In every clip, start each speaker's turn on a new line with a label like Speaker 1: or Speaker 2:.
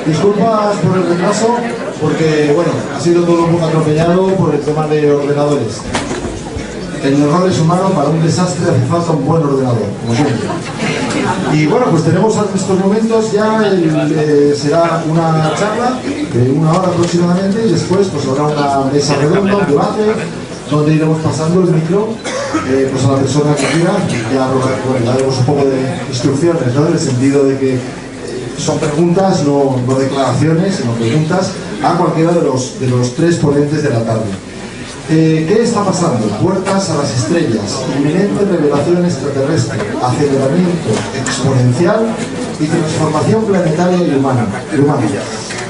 Speaker 1: Disculpas por el retraso, porque bueno, ha sido todo un poco atropellado por el tema de ordenadores. El error es humano, para un desastre hace falta un buen ordenador, como siempre. Y bueno, pues tenemos en estos momentos ya, será una charla de 1 hora aproximadamente, y después pues habrá una mesa redonda, un debate, donde iremos pasando el micro pues a la persona que quiera. Ya bueno, daremos un poco de instrucciones, ¿no? En el sentido de que son preguntas, no declaraciones, sino preguntas a cualquiera de los 3 ponentes de la tarde. ¿Qué está pasando? Puertas a las estrellas, inminente revelación extraterrestre, aceleramiento exponencial y transformación planetaria y humana.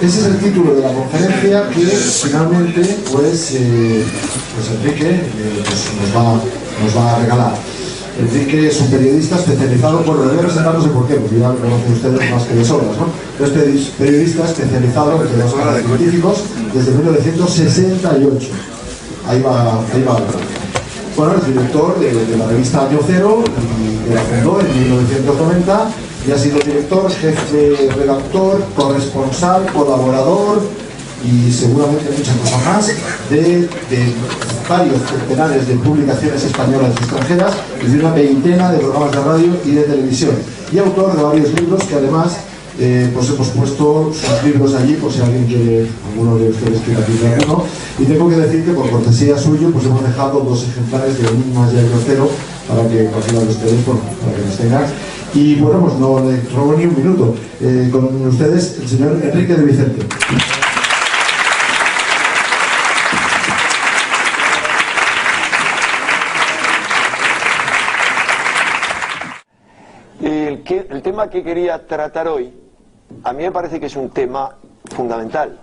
Speaker 1: Ese es el título de la conferencia que finalmente pues Enrique nos va a regalar. Enrique es un periodista especializado, bueno, le voy a presentar, no sé por qué, porque ya lo conocen ustedes más que de sobras, ¿no? Es periodista especializado en los científicos desde 1968. Ahí va. Bueno, es director de la revista Año Cero, que la fundó en 1990, y ha sido director, jefe, redactor, corresponsal, colaborador y seguramente muchas cosas más de varios centenares de publicaciones españolas y extranjeras y de una veintena de programas de radio y de televisión, y autor de varios libros que además pues hemos puesto sus libros allí por si alguien quiere, alguno de ustedes quiere adquirir alguno. Y tengo que decir que por cortesía suyo pues hemos dejado 2 ejemplares de Enigmas y Año Cero para que cualquiera de ustedes, bueno, para que los tengan. Y bueno, pues no le robo ni un minuto. Con ustedes el señor Enrique de Vicente.
Speaker 2: El tema que quería tratar hoy, a mí me parece que es un tema fundamental,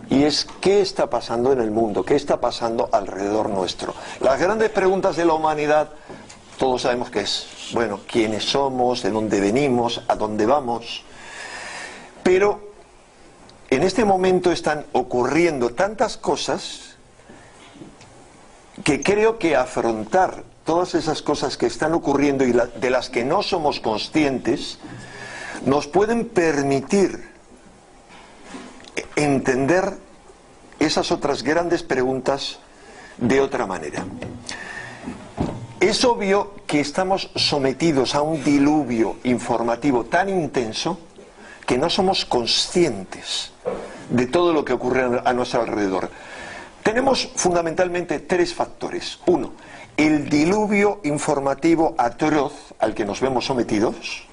Speaker 2: y es qué está pasando en el mundo, qué está pasando alrededor nuestro. Las grandes preguntas de la humanidad, todos sabemos que es, bueno, quiénes somos, de dónde venimos, a dónde vamos, pero en este momento están ocurriendo tantas cosas que creo que afrontar todas esas cosas que están ocurriendo y de las que no somos conscientes nos pueden permitir entender esas otras grandes preguntas de otra manera. Es obvio que estamos sometidos a un diluvio informativo tan intenso que no somos conscientes de todo lo que ocurre a nuestro alrededor. Tenemos fundamentalmente 3 factores. 1, el diluvio informativo atroz al que nos vemos sometidos,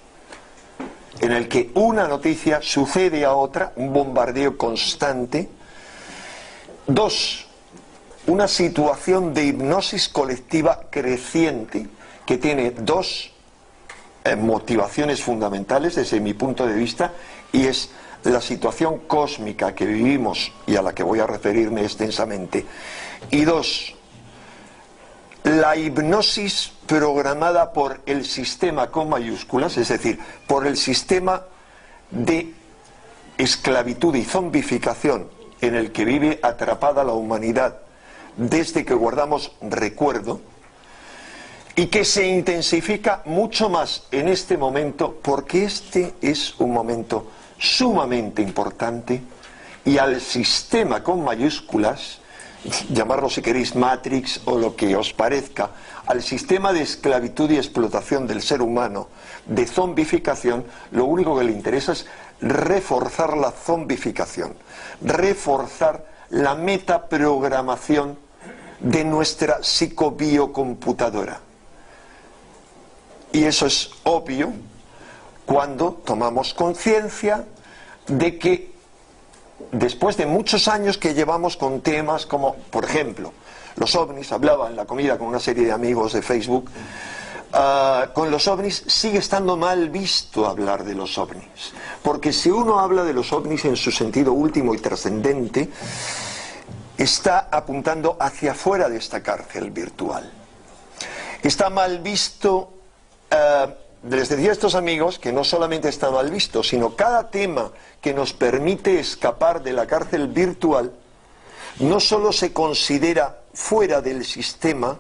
Speaker 2: en el que una noticia sucede a otra, un bombardeo constante. 2, una situación de hipnosis colectiva creciente que tiene 2 motivaciones fundamentales desde mi punto de vista, y es la situación cósmica que vivimos y a la que voy a referirme extensamente, y 2, la hipnosis programada por el sistema con mayúsculas, es decir, por el sistema de esclavitud y zombificación en el que vive atrapada la humanidad desde que guardamos recuerdo, y que se intensifica mucho más en este momento, porque este es un momento sumamente importante, y al sistema con mayúsculas, llamarlo si queréis Matrix o lo que os parezca, al sistema de esclavitud y explotación del ser humano, de zombificación, lo único que le interesa es reforzar la zombificación, reforzar la metaprogramación de nuestra psicobiocomputadora. Y eso es obvio cuando tomamos conciencia de que después de muchos años que llevamos con temas como, por ejemplo, los ovnis, hablaba en la comida con una serie de amigos de Facebook, con los ovnis sigue estando mal visto hablar de los ovnis, porque si uno habla de los ovnis en su sentido último y trascendente, está apuntando hacia afuera de esta cárcel virtual. Está mal visto, les decía a estos amigos que no solamente está mal visto, sino cada tema que nos permite escapar de la cárcel virtual no solo se considera fuera del sistema,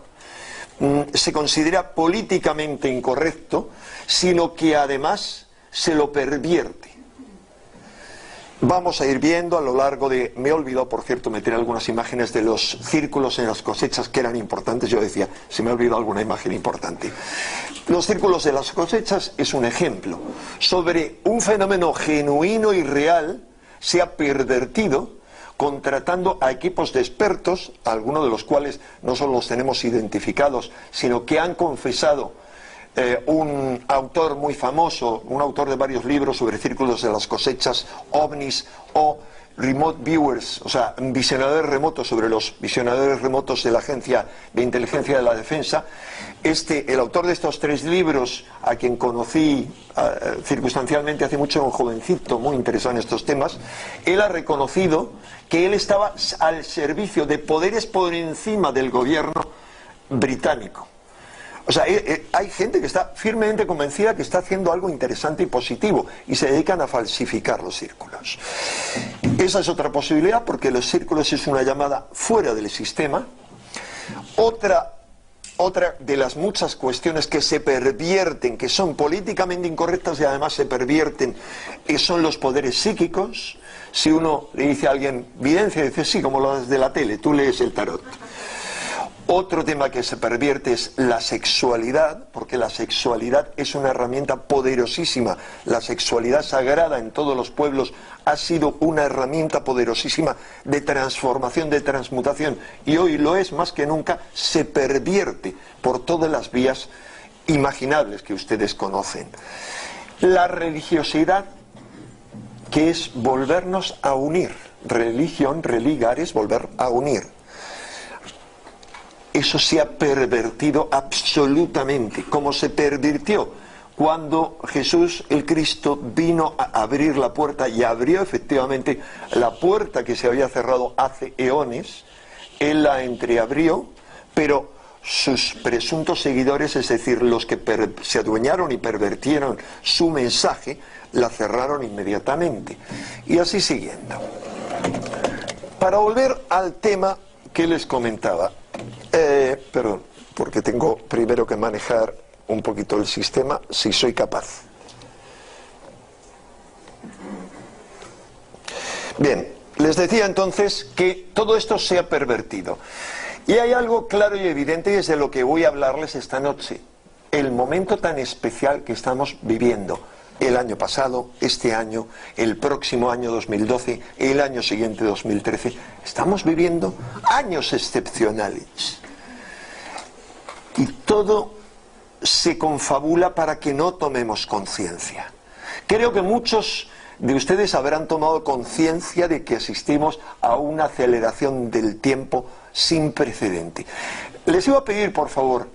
Speaker 2: se considera políticamente incorrecto, sino que además se lo pervierte. Vamos a ir viendo a lo largo de... Me he olvidado, por cierto, meter algunas imágenes de los círculos en las cosechas que eran importantes. Yo decía, se me ha olvidado alguna imagen importante. Los círculos de las cosechas es un ejemplo sobre un fenómeno genuino y real, se ha pervertido contratando a equipos de expertos, algunos de los cuales no solo los tenemos identificados, sino que han confesado un autor muy famoso, un autor de varios libros sobre círculos de las cosechas, ovnis o remote viewers, o sea, visionadores remotos, sobre los visionadores remotos de la Agencia de Inteligencia de la Defensa. El autor de estos 3 libros, a quien conocí circunstancialmente hace mucho, un jovencito muy interesado en estos temas, él ha reconocido que él estaba al servicio de poderes por encima del gobierno británico. O sea, hay gente que está firmemente convencida que está haciendo algo interesante y positivo y se dedican a falsificar los círculos. Esa es otra posibilidad, porque los círculos es una llamada fuera del sistema. Otra de las muchas cuestiones que se pervierten, que son políticamente incorrectas y además se pervierten, son los poderes psíquicos. Si uno le dice a alguien videncia, dice sí, como lo de la tele, tú lees el tarot. Otro tema que se pervierte es la sexualidad, porque la sexualidad es una herramienta poderosísima. La sexualidad sagrada en todos los pueblos ha sido una herramienta poderosísima de transformación, de transmutación, y hoy lo es más que nunca. Se pervierte por todas las vías imaginables que ustedes conocen. La religiosidad, que es volvernos a unir. Religión, religar, es volver a unir. Eso se ha pervertido absolutamente, como se pervirtió cuando Jesús el Cristo vino a abrir la puerta, y abrió efectivamente la puerta que se había cerrado hace eones. Él la entreabrió, pero sus presuntos seguidores, es decir, los que se adueñaron y pervertieron su mensaje, la cerraron inmediatamente. Y así siguiendo. Para volver al tema que les comentaba, perdón, porque tengo primero que manejar un poquito el sistema, si soy capaz. Bien, les decía entonces que todo esto se ha pervertido. Y hay algo claro y evidente, y es de lo que voy a hablarles esta noche. El momento tan especial que estamos viviendo. El año pasado, este año, el próximo año 2012, el año siguiente 2013. Estamos viviendo años excepcionales. Y todo se confabula para que no tomemos conciencia. Creo que muchos de ustedes habrán tomado conciencia de que asistimos a una aceleración del tiempo sin precedente. Les iba a pedir, por favor,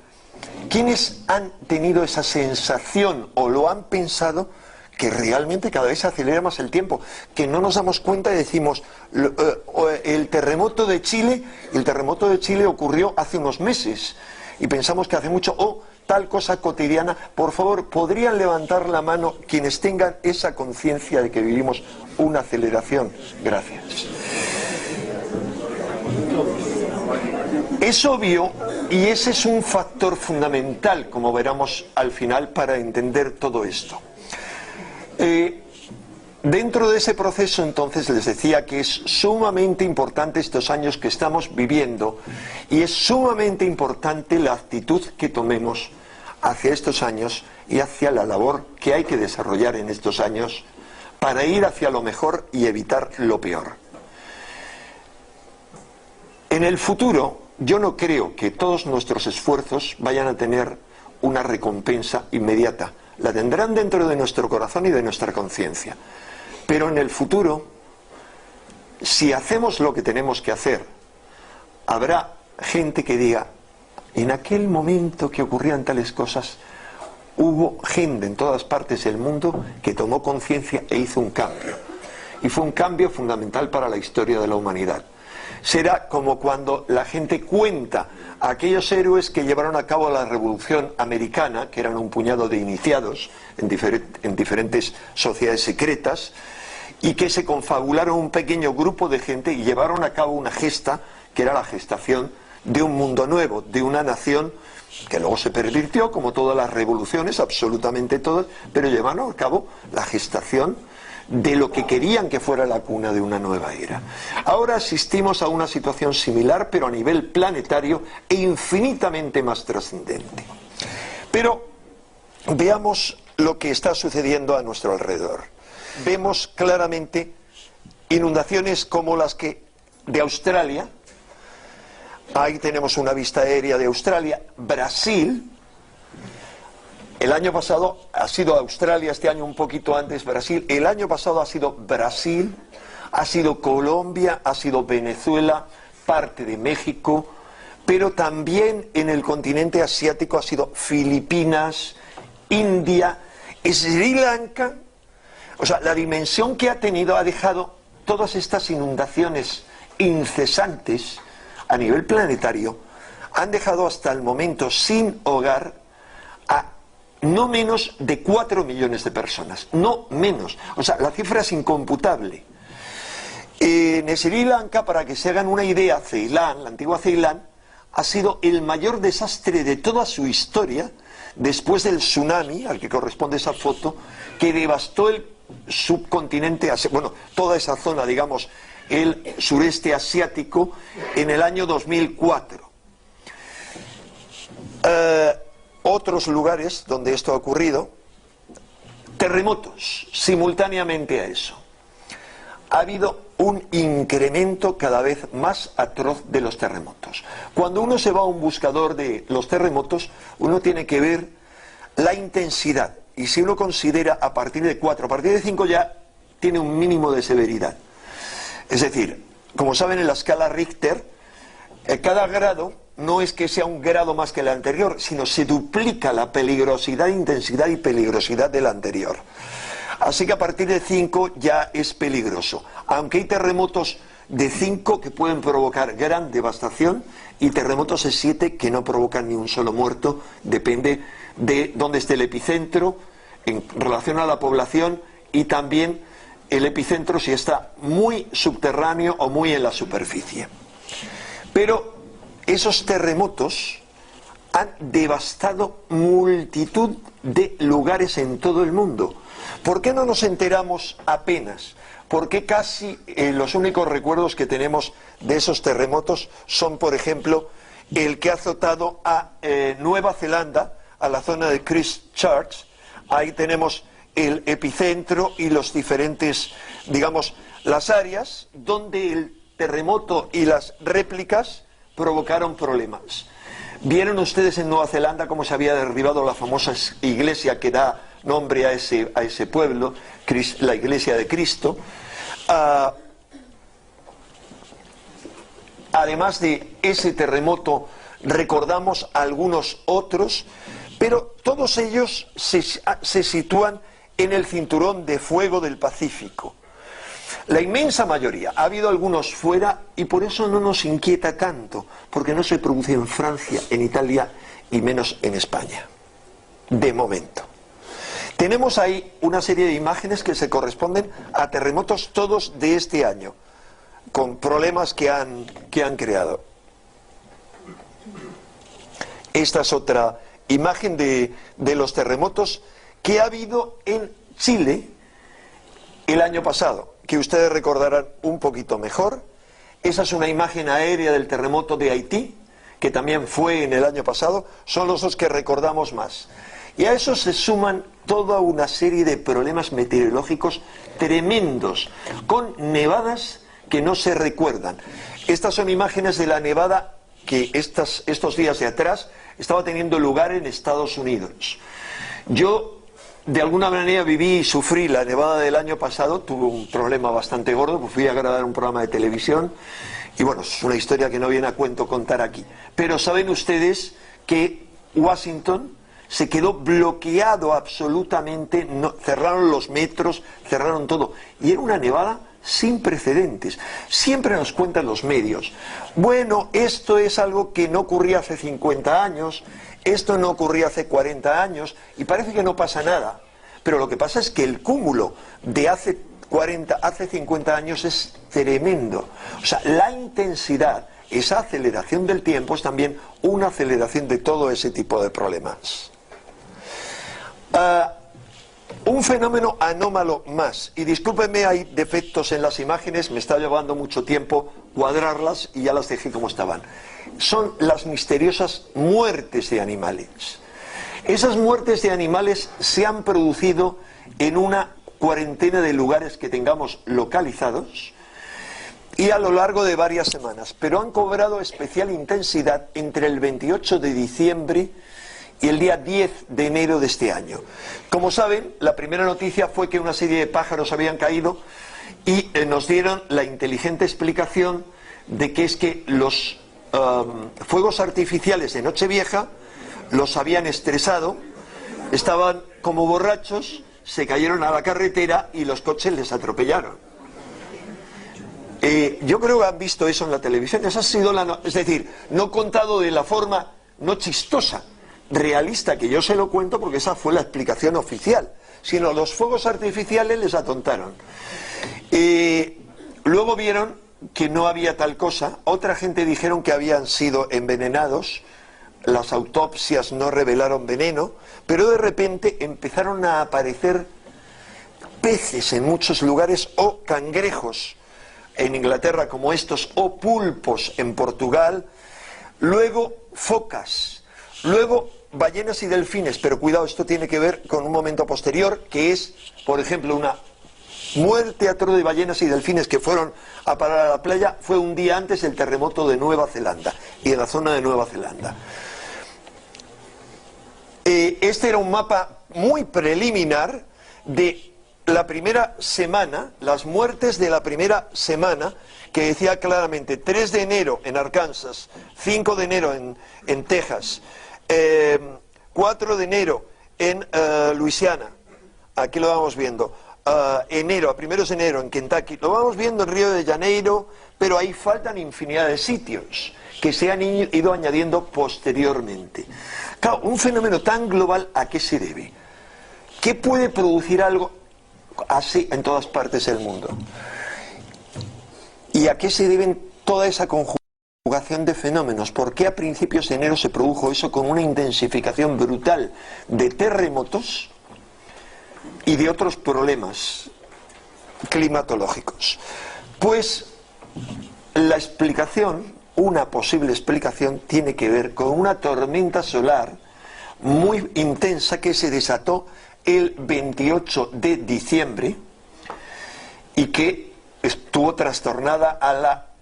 Speaker 2: ¿quiénes han tenido esa sensación o lo han pensado, que realmente cada vez se acelera más el tiempo, que no nos damos cuenta y decimos, el terremoto de Chile ocurrió hace unos meses y pensamos que hace mucho, o tal cosa cotidiana? Por favor, ¿podrían levantar la mano quienes tengan esa conciencia de que vivimos una aceleración? Gracias. Es obvio, y ese es un factor fundamental, como veremos al final, para entender todo esto. Dentro de ese proceso, entonces, les decía que es sumamente importante estos años que estamos viviendo, y es sumamente importante la actitud que tomemos hacia estos años y hacia la labor que hay que desarrollar en estos años para ir hacia lo mejor y evitar lo peor. En el futuro, yo no creo que todos nuestros esfuerzos vayan a tener una recompensa inmediata. La tendrán dentro de nuestro corazón y de nuestra conciencia. Pero en el futuro, si hacemos lo que tenemos que hacer, habrá gente que diga, En aquel momento que ocurrían tales cosas, hubo gente en todas partes del mundo que tomó conciencia e hizo un cambio. Y fue un cambio fundamental para la historia de la humanidad. Será como cuando la gente cuenta a aquellos héroes que llevaron a cabo la Revolución Americana, que eran un puñado de iniciados en diferentes sociedades secretas, y que se confabularon un pequeño grupo de gente y llevaron a cabo una gesta, que era la gestación de un mundo nuevo, de una nación que luego se pervirtió, como todas las revoluciones, absolutamente todas, pero llevaron a cabo la gestación de lo que querían que fuera la cuna de una nueva era. Ahora asistimos a una situación similar, pero a nivel planetario e infinitamente más trascendente. Pero veamos lo que está sucediendo a nuestro alrededor. Vemos claramente inundaciones como las que de Australia. Ahí tenemos una vista aérea de Australia. Brasil. El año pasado ha sido Australia, este año un poquito antes Brasil. El año pasado ha sido Brasil, ha sido Colombia, ha sido Venezuela, parte de México, pero también en el continente asiático ha sido Filipinas, India, Sri Lanka. O sea, la dimensión que ha tenido ha dejado todas estas inundaciones incesantes a nivel planetario, han dejado hasta el momento sin hogar a no menos de 4 millones de personas, no menos. O sea, la cifra es incomputable. En Sri Lanka, para que se hagan una idea, Ceilán, la antigua Ceilán, ha sido el mayor desastre de toda su historia, después del tsunami, al que corresponde esa foto, que devastó el subcontinente, bueno, toda esa zona, digamos, el sureste asiático, en el año 2004. Otros lugares donde esto ha ocurrido, terremotos, simultáneamente a eso. Ha habido un incremento cada vez más atroz de los terremotos. Cuando uno se va a un buscador de los terremotos, uno tiene que ver la intensidad. Y si uno considera a partir de 4, a partir de 5 ya tiene un mínimo de severidad. Es decir, como saben, en la escala Richter, cada grado no es que sea un grado más que el anterior, sino se duplica la peligrosidad, intensidad y peligrosidad del anterior. Así que a partir de 5 ya es peligroso. Aunque hay terremotos de 5 que pueden provocar gran devastación y terremotos de 7 que no provocan ni un solo muerto, depende de dónde esté el epicentro en relación a la población y también el epicentro si está muy subterráneo o muy en la superficie. Pero esos terremotos han devastado multitud de lugares en todo el mundo. ¿Por qué no nos enteramos apenas? ¿Por qué casi los únicos recuerdos que tenemos de esos terremotos son, por ejemplo, el que ha azotado a Nueva Zelanda, a la zona de Christchurch? Ahí tenemos el epicentro y los diferentes, digamos, las áreas donde el terremoto y las réplicas provocaron problemas. ¿Vieron ustedes en Nueva Zelanda cómo se había derribado la famosa iglesia que da nombre a ese pueblo, la iglesia de Cristo? Además de ese terremoto, recordamos algunos otros, pero todos ellos se sitúan en el cinturón de fuego del Pacífico. La inmensa mayoría, ha habido algunos fuera y por eso no nos inquieta tanto, porque no se produce en Francia, en Italia y menos en España, de momento. Tenemos ahí una serie de imágenes que se corresponden a terremotos todos de este año, con problemas que han creado. Esta es otra imagen de los terremotos que ha habido en Chile el año pasado, que ustedes recordarán un poquito mejor. Esa es una imagen aérea del terremoto de Haití, que también fue en el año pasado. Son los dos que recordamos más. Y a eso se suman toda una serie de problemas meteorológicos tremendos, con nevadas que no se recuerdan. Estas son imágenes de la nevada que estos días de atrás estaba teniendo lugar en Estados Unidos. Yo, de alguna manera, viví y sufrí la nevada del año pasado. Tuve un problema bastante gordo, pues fui a grabar un programa de televisión y bueno, es una historia que no viene a cuento contar aquí. Pero saben ustedes que Washington se quedó bloqueado absolutamente, cerraron los metros, cerraron todo, y era una nevada sin precedentes. Siempre nos cuentan los medios, bueno, esto es algo que no ocurría hace 50 años, esto no ocurría hace 40 años, y parece que no pasa nada, pero lo que pasa es que el cúmulo de hace 50 años es tremendo. O sea, la intensidad, esa aceleración del tiempo es también una aceleración de todo ese tipo de problemas. Un fenómeno anómalo más, y discúlpenme, hay defectos en las imágenes, me está llevando mucho tiempo cuadrarlas y ya las dejé como estaban. Son las misteriosas muertes de animales. Esas muertes de animales se han producido en una cuarentena de lugares que tengamos localizados y a lo largo de varias semanas, pero han cobrado especial intensidad entre el 28 de diciembre y el día 10 de enero de este año. Como saben, la primera noticia fue que una serie de pájaros habían caído y nos dieron la inteligente explicación de que es que los fuegos artificiales de Nochevieja los habían estresado, estaban como borrachos, se cayeron a la carretera y los coches les atropellaron. Yo creo que han visto eso en la televisión. Esa ha sido es decir, no contado de la forma no chistosa, realista, que yo se lo cuento porque esa fue la explicación oficial, sino los fuegos artificiales les atontaron. Luego vieron que no había tal cosa, otra gente dijeron que habían sido envenenados, las autopsias no revelaron veneno, pero de repente empezaron a aparecer peces en muchos lugares o cangrejos en Inglaterra como estos, o pulpos en Portugal, luego focas, luego ballenas y delfines, pero cuidado, esto tiene que ver con un momento posterior, que es, por ejemplo, una muerte atroz de ballenas y delfines que fueron a parar a la playa, fue un día antes del terremoto de Nueva Zelanda, y en la zona de Nueva Zelanda. Este era un mapa muy preliminar de la primera semana, las muertes de la primera semana, que decía claramente 3 de enero en Arkansas, 5 de enero en Texas, 4 de enero en Luisiana, aquí lo vamos viendo, enero, a primeros de enero en Kentucky, lo vamos viendo en Río de Janeiro, pero ahí faltan infinidad de sitios que se han ido añadiendo posteriormente. Claro, un fenómeno tan global, ¿a qué se debe? ¿Qué puede producir algo así en todas partes del mundo? ¿Y a qué se deben toda esa conjugación de fenómenos? ¿Por qué a principios de enero se produjo eso con una intensificación brutal de terremotos y de otros problemas climatológicos? Pues la explicación, una posible explicación, tiene que ver con una tormenta solar muy intensa que se desató el 28 de diciembre y que estuvo trastornada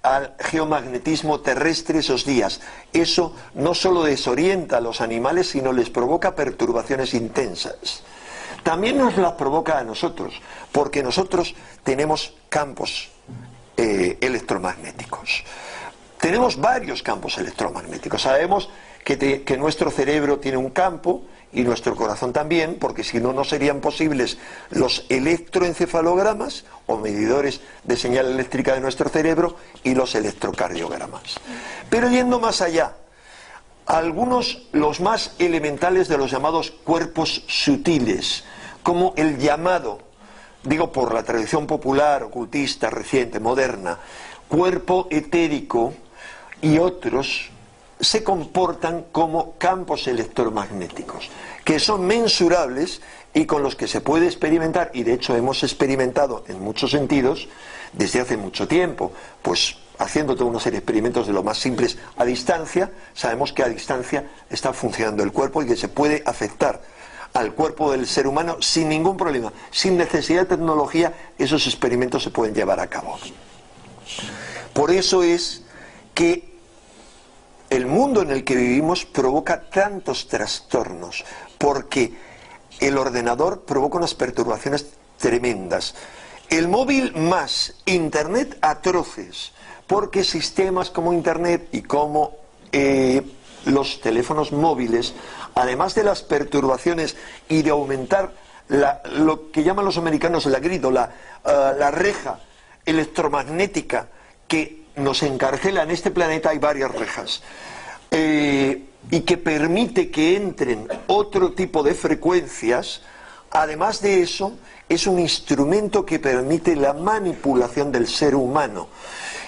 Speaker 2: al geomagnetismo terrestre esos días. Eso no solo desorienta a los animales, sino les provoca perturbaciones intensas. También nos las provoca a nosotros, porque nosotros tenemos campos electromagnéticos. Tenemos varios campos electromagnéticos. Sabemos que nuestro cerebro tiene un campo y nuestro corazón también, porque si no, no serían posibles los electroencefalogramas o medidores de señal eléctrica de nuestro cerebro y los electrocardiogramas. Pero yendo más allá, algunos, los más elementales de los llamados cuerpos sutiles, como el llamado, digo por la tradición popular, ocultista, reciente, moderna, cuerpo etérico, y otros se comportan como campos electromagnéticos, que son mensurables y con los que se puede experimentar, y de hecho hemos experimentado en muchos sentidos desde hace mucho tiempo, pues haciendo toda una serie de experimentos de lo más simples a distancia. Sabemos que a distancia está funcionando el cuerpo y que se puede afectar al cuerpo del ser humano sin ningún problema, sin necesidad de tecnología. Esos experimentos se pueden llevar a cabo. Por eso es que el mundo en el que vivimos provoca tantos trastornos, porque el ordenador provoca unas perturbaciones tremendas. El móvil más Internet atroces, porque sistemas como Internet y como los teléfonos móviles, además de las perturbaciones y de aumentar lo que llaman los americanos la grid, o la reja electromagnética que nos encarcela en este planeta, hay varias rejas, y que permite que entren otro tipo de frecuencias. Además de eso, es un instrumento que permite la manipulación del ser humano.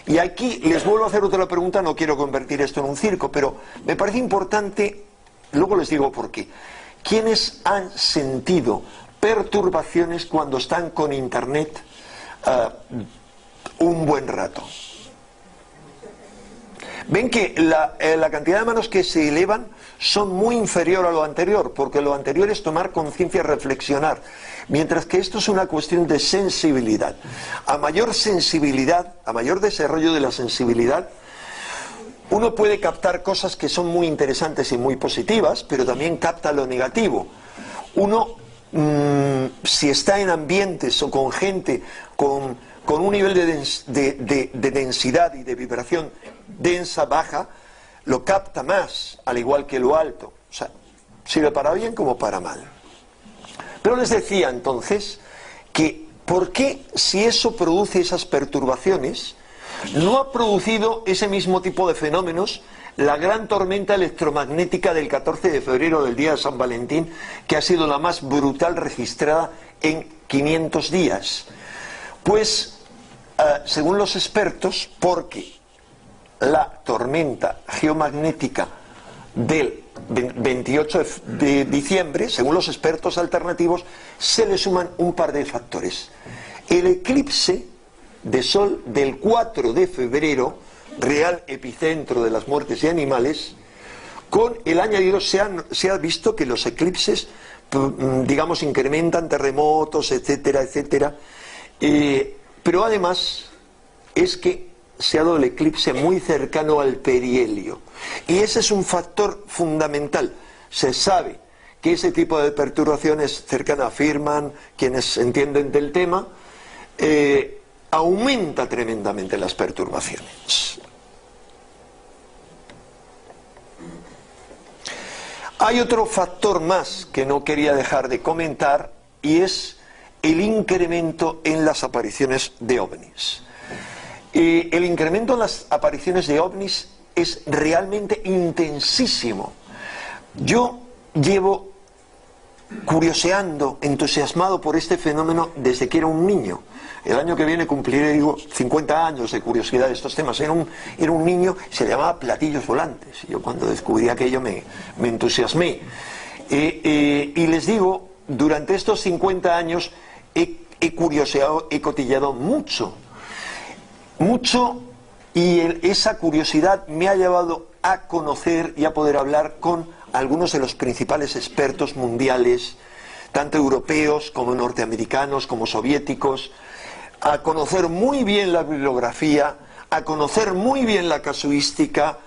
Speaker 2: Y aquí les vuelvo a hacer otra pregunta, no quiero convertir esto en un circo, pero me parece importante, luego les digo por qué. ¿Quiénes han sentido perturbaciones cuando están con Internet un buen rato? Ven que la cantidad de manos que se elevan son muy inferior a lo anterior, porque lo anterior es tomar conciencia y reflexionar, mientras que esto es una cuestión de sensibilidad. A mayor sensibilidad, a mayor desarrollo de la sensibilidad, uno puede captar cosas que son muy interesantes y muy positivas, pero también capta lo negativo. Uno, si está en ambientes o con gente con un nivel de densidad y de vibración densa, baja, lo capta más, al igual que lo alto. O sea, sirve para bien como para mal. Pero les decía entonces que ¿por qué, si eso produce esas perturbaciones, no ha producido ese mismo tipo de fenómenos la gran tormenta electromagnética del 14 de febrero, del día de San Valentín, que ha sido la más brutal registrada en 500 días? Pues, según los expertos, porque la tormenta geomagnética del 28 de diciembre, según los expertos alternativos, se le suman un par de factores. El eclipse de sol del 4 de febrero, real epicentro de las muertes de animales, con el añadido se ha visto que los eclipses, digamos, incrementan terremotos, etcétera, etcétera, pero además es que se ha dado el eclipse muy cercano al perihelio, y ese es un factor fundamental. Se sabe que ese tipo de perturbaciones cercanas, afirman quienes entienden del tema, aumenta tremendamente las perturbaciones. Hay otro factor más que no quería dejar de comentar, y es el incremento en las apariciones de ovnis. El incremento en las apariciones de ovnis es realmente intensísimo. Yo llevo curioseando, entusiasmado por este fenómeno desde que era un niño. El año que viene cumpliré 50 años de curiosidad de estos temas. Era un niño, se llamaba platillos volantes. Yo cuando descubrí aquello me entusiasmé. Y les digo, durante estos 50 años he curioseado, he cotilleado mucho, y esa curiosidad me ha llevado a conocer y a poder hablar con algunos de los principales expertos mundiales, tanto europeos como norteamericanos, como soviéticos, a conocer muy bien la bibliografía, a conocer muy bien la casuística,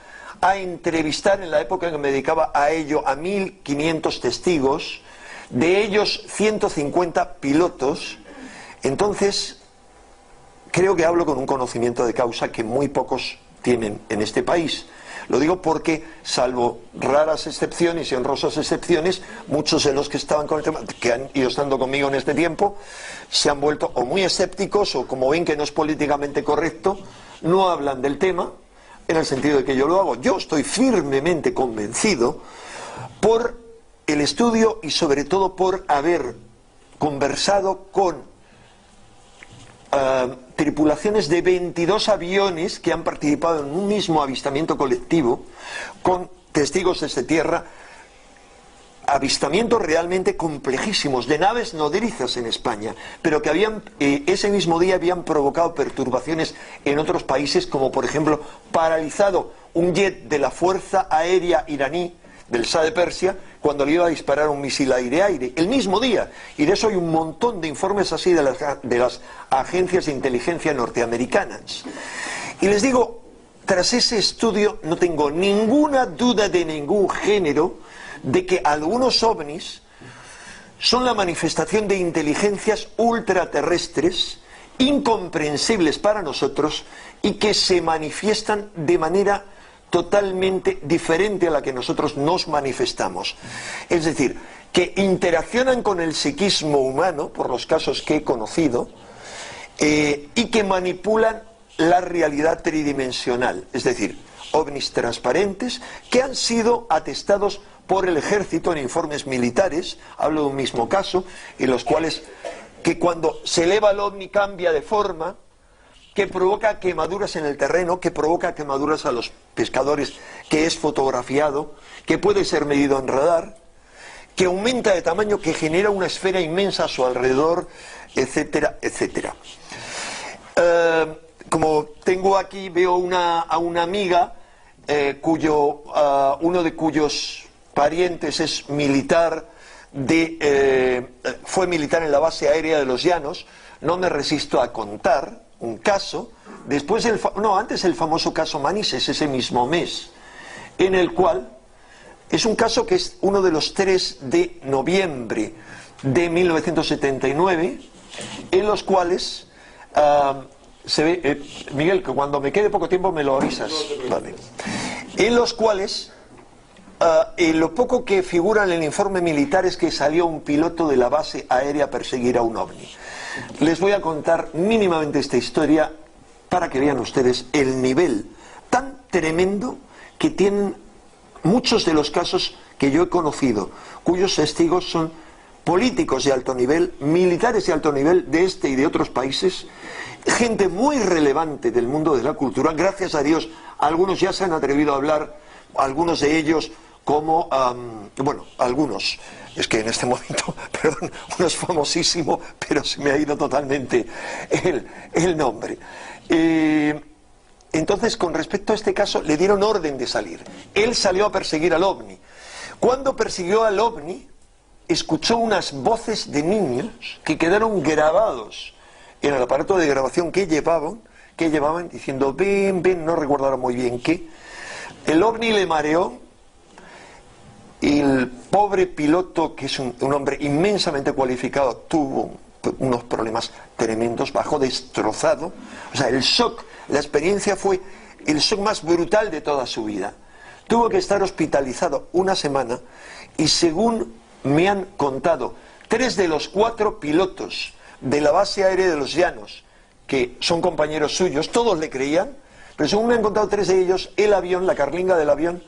Speaker 2: a entrevistar en la época en que me dedicaba a ello a 1500 testigos, de ellos 150 pilotos. Entonces, creo que hablo con un conocimiento de causa que muy pocos tienen en este país. Lo digo porque, salvo raras excepciones y honrosas excepciones, muchos de los que estaban con el tema, que han ido estando conmigo en este tiempo, se han vuelto o muy escépticos, o como ven que no es políticamente correcto, no hablan del tema, en el sentido de que yo lo hago. Yo estoy firmemente convencido por el estudio y sobre todo por haber conversado con tripulaciones de 22 aviones que han participado en un mismo avistamiento colectivo, con testigos desde tierra, avistamientos realmente complejísimos de naves nodrizas en España, pero que habían ese mismo día habían provocado perturbaciones en otros países, como por ejemplo paralizado un jet de la Fuerza Aérea iraní del Shah de Persia cuando le iba a disparar un misil aire-aire el mismo día. Y de eso hay un montón de informes así de las agencias de inteligencia norteamericanas. Y les digo, tras ese estudio no tengo ninguna duda de ningún género de que algunos ovnis son la manifestación de inteligencias ultraterrestres incomprensibles para nosotros y que se manifiestan de manera totalmente diferente a la que nosotros nos manifestamos. Es decir, que interaccionan con el psiquismo humano, por los casos que he conocido, y que manipulan la realidad tridimensional. Es decir, ovnis transparentes que han sido atestados por el ejército en informes militares. Hablo de un mismo caso, en los cuales que cuando se eleva el ovni cambia de forma, que provoca quemaduras en el terreno, que provoca quemaduras a los pescadores, que es fotografiado, que puede ser medido en radar, que aumenta de tamaño, que genera una esfera inmensa a su alrededor, etcétera, etcétera. Como tengo aquí, veo a una amiga uno de cuyos parientes es militar, fue militar en la base aérea de los Llanos. No me resisto a contar un caso, antes el famoso caso Manises, ese mismo mes, en el cual es un caso que es uno de los 3 de noviembre de 1979, en los cuales se ve, Miguel, que cuando me quede poco tiempo me lo avisas, vale. En los cuales lo poco que figura en el informe militar es que salió un piloto de la base aérea a perseguir a un ovni. Les voy a contar mínimamente esta historia para que vean ustedes el nivel tan tremendo que tienen muchos de los casos que yo he conocido, cuyos testigos son políticos de alto nivel, militares de alto nivel de este y de otros países, gente muy relevante del mundo de la cultura. Gracias a Dios, algunos ya se han atrevido a hablar, algunos de ellos como, algunos, es que en este momento, perdón, uno es famosísimo, pero se me ha ido totalmente el nombre. Entonces, con respecto a este caso, le dieron orden de salir. Él salió a perseguir al ovni. Cuando persiguió al ovni, escuchó unas voces de niños que quedaron grabados en el aparato de grabación que llevaban diciendo, ven, ven, no recuerdo ahora muy bien qué. El ovni le mareó. Y el pobre piloto, que es un hombre inmensamente cualificado, tuvo unos problemas tremendos, bajó destrozado. O sea, el shock, la experiencia fue el shock más brutal de toda su vida. Tuvo que estar hospitalizado una semana y, según me han contado 3 de los 4 pilotos de la base aérea de los Llanos, que son compañeros suyos, todos le creían, pero según me han contado 3 de ellos, el avión, la carlinga del avión,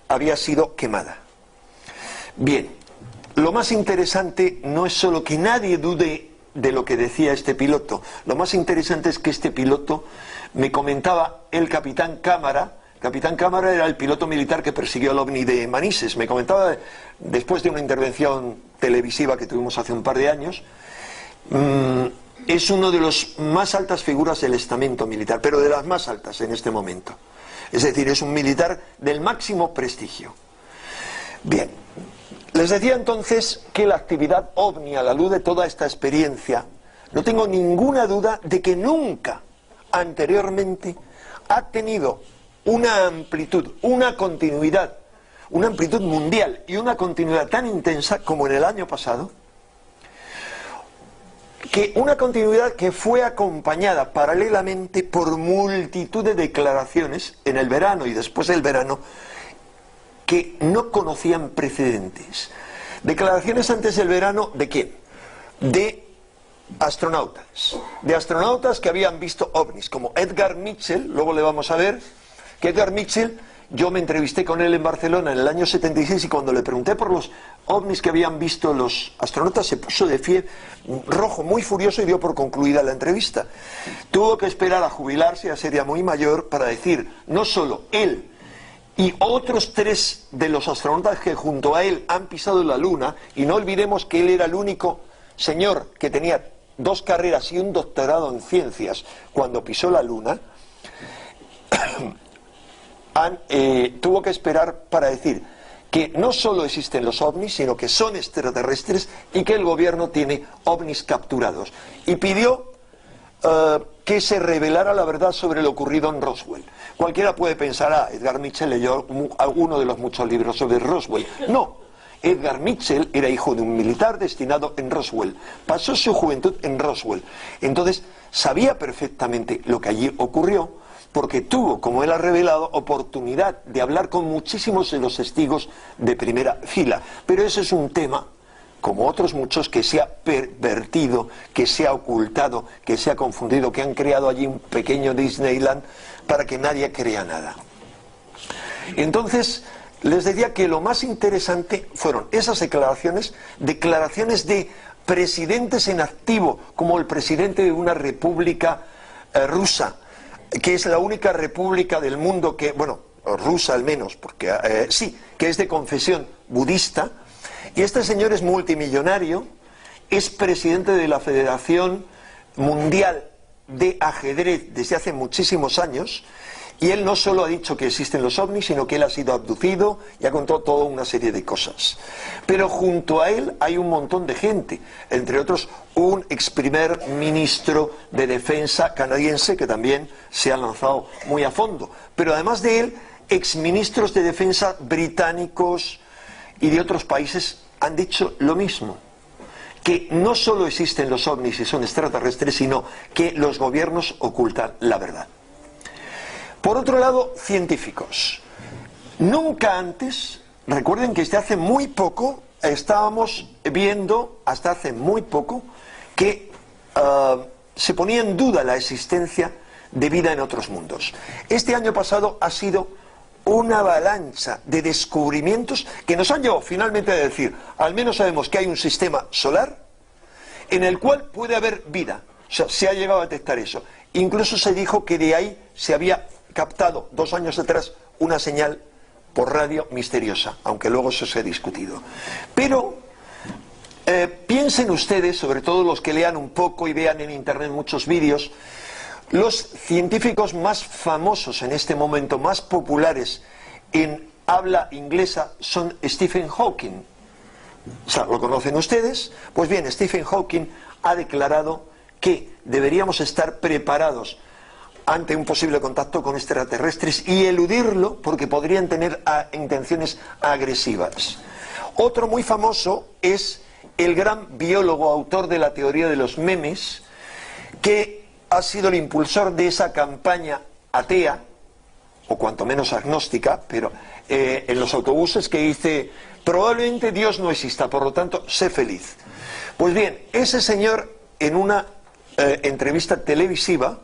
Speaker 2: había sido quemada. Bien, lo más interesante no es solo que nadie dude de lo que decía este piloto. Lo más interesante es que este piloto me comentaba el capitán Cámara. Capitán Cámara era el piloto militar que persiguió al ovni de Manises. Me comentaba, después de una intervención televisiva que tuvimos hace un par de años, es uno de las más altas figuras del estamento militar, pero de las más altas en este momento. Es decir, es un militar del máximo prestigio. Bien, les decía entonces que la actividad ovni, a la luz de toda esta experiencia, no tengo ninguna duda de que nunca anteriormente ha tenido una amplitud, una continuidad, una amplitud mundial y una continuidad tan intensa como en el año pasado, que una continuidad que fue acompañada paralelamente por multitud de declaraciones en el verano y después del verano que no conocían precedentes. Declaraciones antes del verano, ¿de quién? De astronautas que habían visto ovnis, como Edgar Mitchell. Luego le vamos a ver que Edgar Mitchell, yo me entrevisté con él en Barcelona en el año 76 y cuando le pregunté por los ovnis que habían visto los astronautas se puso de fiebre rojo, muy furioso, y dio por concluida la entrevista. Tuvo que esperar a jubilarse, ya sería muy mayor, para decir, no solo él y otros 3 de los astronautas que junto a él han pisado la Luna, y no olvidemos que él era el único señor que tenía 2 carreras y un doctorado en ciencias cuando pisó la Luna, tuvo que esperar para decir que no solo existen los ovnis, sino que son extraterrestres y que el gobierno tiene ovnis capturados. Y pidió que se revelara la verdad sobre lo ocurrido en Roswell. Cualquiera puede pensar, Edgar Mitchell leyó alguno de los muchos libros sobre Roswell. No, Edgar Mitchell era hijo de un militar destinado en Roswell. Pasó su juventud en Roswell. Entonces, sabía perfectamente lo que allí ocurrió porque tuvo, como él ha revelado, oportunidad de hablar con muchísimos de los testigos de primera fila. Pero ese es un tema, como otros muchos, que se ha pervertido, que se ha ocultado, que se ha confundido, que han creado allí un pequeño Disneyland para que nadie crea nada. Entonces, les decía que lo más interesante fueron esas declaraciones de presidentes en activo, como el presidente de una república rusa, que es la única república del mundo que, bueno, rusa al menos, porque sí, que es de confesión budista. Y este señor es multimillonario, es presidente de la Federación Mundial de Ajedrez desde hace muchísimos años, y él no solo ha dicho que existen los ovnis, sino que él ha sido abducido y ha contado toda una serie de cosas. Pero junto a él hay un montón de gente, entre otros un ex primer ministro de defensa canadiense que también se ha lanzado muy a fondo. Pero además de él, exministros de defensa británicos y de otros países han dicho lo mismo, que no solo existen los ovnis y son extraterrestres, sino que los gobiernos ocultan la verdad. Por otro lado, científicos. Nunca antes, recuerden que desde hace muy poco estábamos viendo, hasta hace muy poco, que se ponía en duda la existencia de vida en otros mundos. Este año pasado ha sido una avalancha de descubrimientos que nos han llevado finalmente a decir, al menos sabemos que hay un sistema solar en el cual puede haber vida. O sea, se ha llegado a detectar eso. Incluso se dijo que de ahí se había captado 2 años atrás una señal por radio misteriosa, aunque luego eso se ha discutido. Pero piensen ustedes, sobre todo los que lean un poco y vean en internet muchos vídeos, los científicos más famosos en este momento, más populares en habla inglesa, son Stephen Hawking. O sea, ¿lo conocen ustedes? Pues bien, Stephen Hawking ha declarado que deberíamos estar preparados ante un posible contacto con extraterrestres y eludirlo porque podrían tener intenciones agresivas. Otro muy famoso es el gran biólogo, autor de la teoría de los memes, que ha sido el impulsor de esa campaña atea, o cuanto menos agnóstica, pero en los autobuses, que dice, probablemente Dios no exista, por lo tanto, sé feliz. Pues bien, ese señor, en una entrevista televisiva,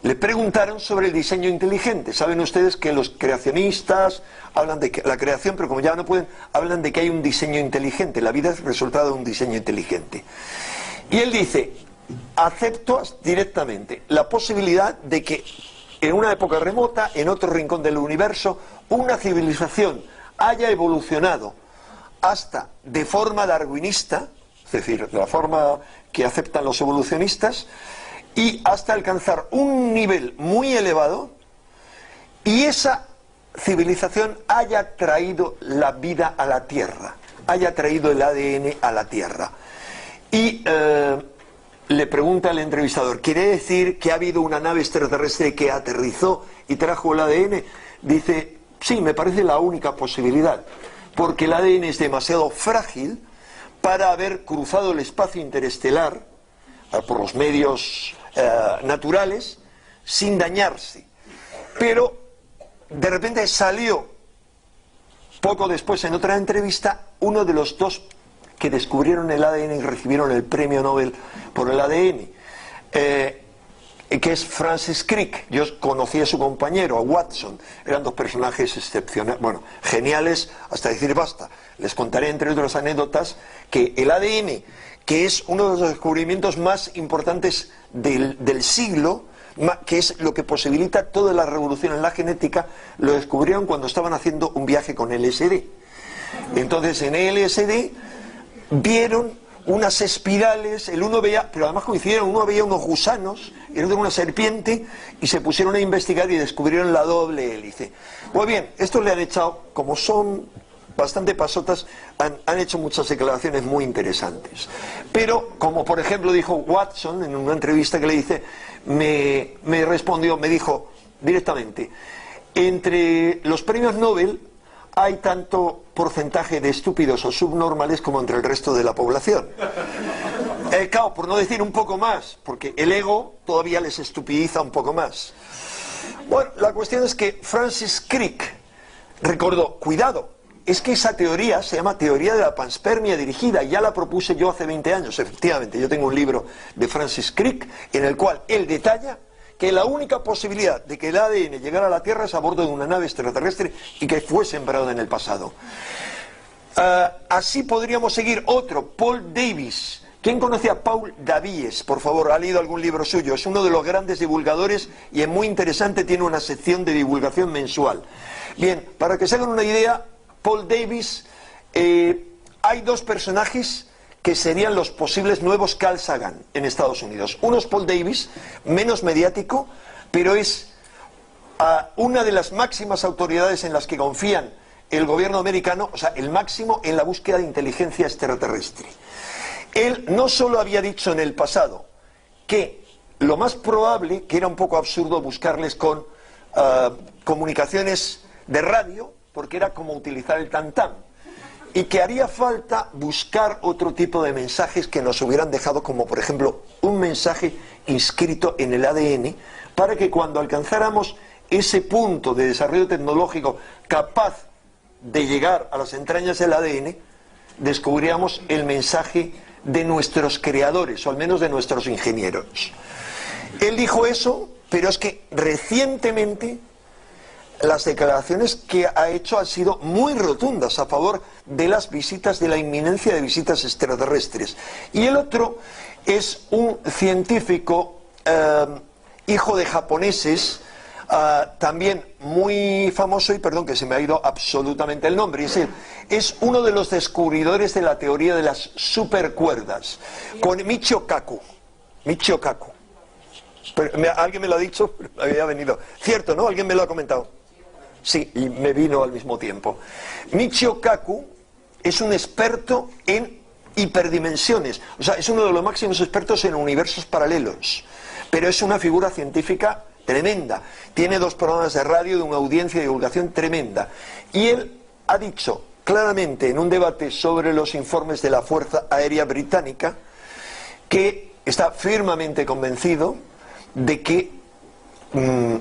Speaker 2: le preguntaron sobre el diseño inteligente. Saben ustedes que los creacionistas hablan de la creación, pero como ya no pueden, hablan de que hay un diseño inteligente. La vida es resultado de un diseño inteligente. Y él dice, acepto directamente la posibilidad de que en una época remota, en otro rincón del universo, una civilización haya evolucionado hasta de forma darwinista, es decir, de la forma que aceptan los evolucionistas, y hasta alcanzar un nivel muy elevado, y esa civilización haya traído la vida a la Tierra, haya traído el ADN a la Tierra. Y le pregunta al entrevistador, ¿quiere decir que ha habido una nave extraterrestre que aterrizó y trajo el ADN? Dice, sí, me parece la única posibilidad, porque el ADN es demasiado frágil para haber cruzado el espacio interestelar por los medios naturales sin dañarse. Pero de repente salió poco después en otra entrevista uno de los dos que descubrieron el ADN y recibieron el premio Nobel por el ADN, que es Francis Crick. Yo conocí a su compañero, a Watson. Eran dos personajes excepcionales, bueno, geniales hasta decir basta. Les contaré, entre otras anécdotas, que el ADN, que es uno de los descubrimientos más importantes del siglo, que es lo que posibilita toda la revolución en la genética, lo descubrieron cuando estaban haciendo un viaje con LSD. Entonces en LSD vieron unas espirales, el uno veía, pero además coincidieron, uno veía unos gusanos y el otro una serpiente, y se pusieron a investigar y descubrieron la doble hélice. Pues bien, estos le han echado, como son bastante pasotas, han hecho muchas declaraciones muy interesantes. Pero, como por ejemplo dijo Watson en una entrevista que le hice, me respondió, me dijo directamente, entre los premios Nobel hay tanto porcentaje de estúpidos o subnormales como entre el resto de la población. Claro, por no decir un poco más, porque el ego todavía les estupidiza un poco más. Bueno, la cuestión es que Francis Crick recordó, cuidado, es que esa teoría se llama teoría de la panspermia dirigida, ya la propuse yo hace 20 años, efectivamente. Yo tengo un libro de Francis Crick en el cual él detalla que la única posibilidad de que el ADN llegara a la Tierra es a bordo de una nave extraterrestre y que fue sembrado en el pasado. Así podríamos seguir otro, Paul Davies. ¿Quién conoce a Paul Davies? Por favor, ¿ha leído algún libro suyo? Es uno de los grandes divulgadores y es muy interesante, tiene una sección de divulgación mensual. Bien, para que se hagan una idea, Paul Davies, hay dos personajes que serían los posibles nuevos Carl Sagan en Estados Unidos. Uno es Paul Davies, menos mediático, pero es una de las máximas autoridades en las que confían el gobierno americano, o sea, el máximo en la búsqueda de inteligencia extraterrestre. Él no solo había dicho en el pasado que lo más probable, que era un poco absurdo buscarles con comunicaciones de radio, porque era como utilizar el tam-tam, y que haría falta buscar otro tipo de mensajes que nos hubieran dejado, como por ejemplo un mensaje inscrito en el ADN, para que cuando alcanzáramos ese punto de desarrollo tecnológico capaz de llegar a las entrañas del ADN, descubriríamos el mensaje de nuestros creadores, o al menos de nuestros ingenieros. Él dijo eso, pero es que recientemente las declaraciones que ha hecho han sido muy rotundas a favor de las visitas, de la inminencia de visitas extraterrestres. Y el otro es un científico, hijo de japoneses, también muy famoso, y perdón que se me ha ido absolutamente el nombre, es uno de los descubridores de la teoría de las supercuerdas, con Michio Kaku. Pero, alguien me lo ha dicho, había venido. Cierto, ¿no? ¿Alguien me lo ha comentado? Sí, y me vino al mismo tiempo. Michio Kaku es un experto en hiperdimensiones, o sea, es uno de los máximos expertos en universos paralelos, pero es una figura científica tremenda. Tiene 2 programas de radio de una audiencia de divulgación tremenda. Y él ha dicho claramente en un debate sobre los informes de la Fuerza Aérea Británica que está firmemente convencido de que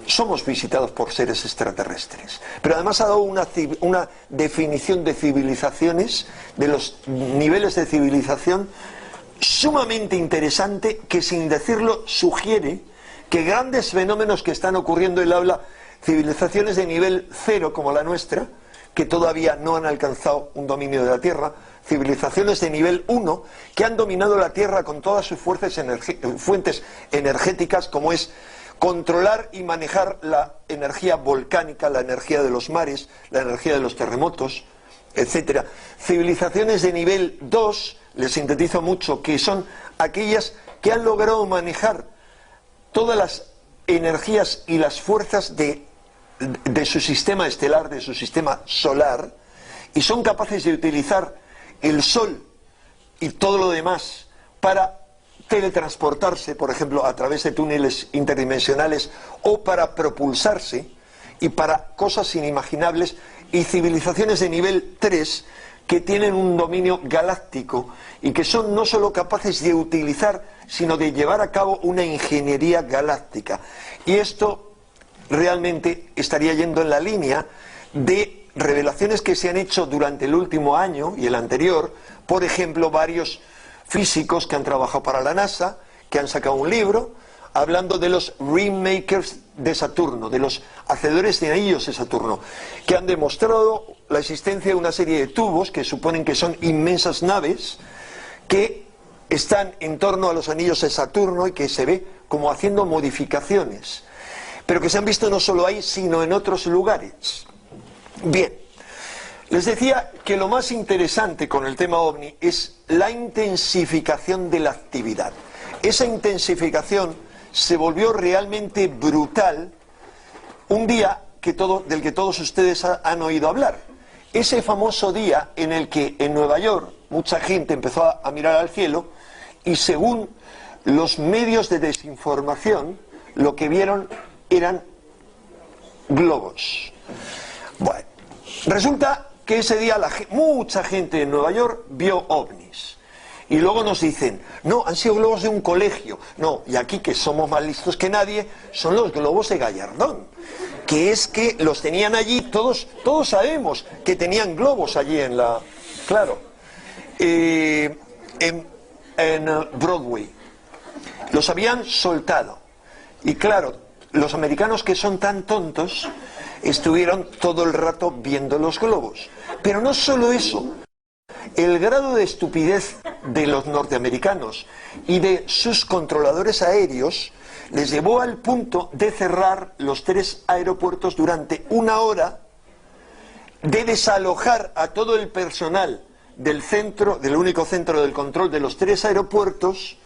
Speaker 2: somos visitados por seres extraterrestres. Pero además ha dado una definición de civilizaciones, de los niveles de civilización, sumamente interesante, que sin decirlo sugiere que grandes fenómenos que están ocurriendo, él habla civilizaciones de nivel 0 como la nuestra, que todavía no han alcanzado un dominio de la Tierra, civilizaciones de nivel 1 que han dominado la Tierra con todas sus fuentes energéticas, como es controlar y manejar la energía volcánica, la energía de los mares, la energía de los terremotos, etcétera. Civilizaciones de nivel 2, les sintetizo mucho, que son aquellas que han logrado manejar todas las energías y las fuerzas de su sistema estelar, de su sistema solar, y son capaces de utilizar el Sol y todo lo demás para teletransportarse, por ejemplo, a través de túneles interdimensionales, o para propulsarse, y para cosas inimaginables, y civilizaciones de nivel 3 que tienen un dominio galáctico y que son no solo capaces de utilizar, sino de llevar a cabo una ingeniería galáctica. Y esto realmente estaría yendo en la línea de revelaciones que se han hecho durante el último año y el anterior. Por ejemplo, varios físicos que han trabajado para la NASA, que han sacado un libro hablando de los Ringmakers de Saturno, de los hacedores de anillos de Saturno, que han demostrado la existencia de una serie de tubos que suponen que son inmensas naves que están en torno a los anillos de Saturno y que se ve como haciendo modificaciones, pero que se han visto no solo ahí, sino en otros lugares. Bien, les decía que lo más interesante con el tema OVNI es la intensificación de la actividad. Esa intensificación se volvió realmente brutal un día del que todos ustedes han oído hablar. Ese famoso día en el que en Nueva York mucha gente empezó a mirar al cielo y, según los medios de desinformación, lo que vieron eran globos. Bueno, resulta que ese día mucha gente en Nueva York vio ovnis. Y luego nos dicen, no, han sido globos de un colegio. No, y aquí que somos más listos que nadie, son los globos de Gallardón. Que es que los tenían allí, todos sabemos que tenían globos allí en la... Claro, en Broadway. Los habían soltado. Y claro, los americanos, que son tan tontos, estuvieron todo el rato viendo los globos. Pero no solo eso. El grado de estupidez de los norteamericanos y de sus controladores aéreos les llevó al punto de cerrar los 3 aeropuertos durante 1 hora, de desalojar a todo el personal del único centro del control de los 3 aeropuertos.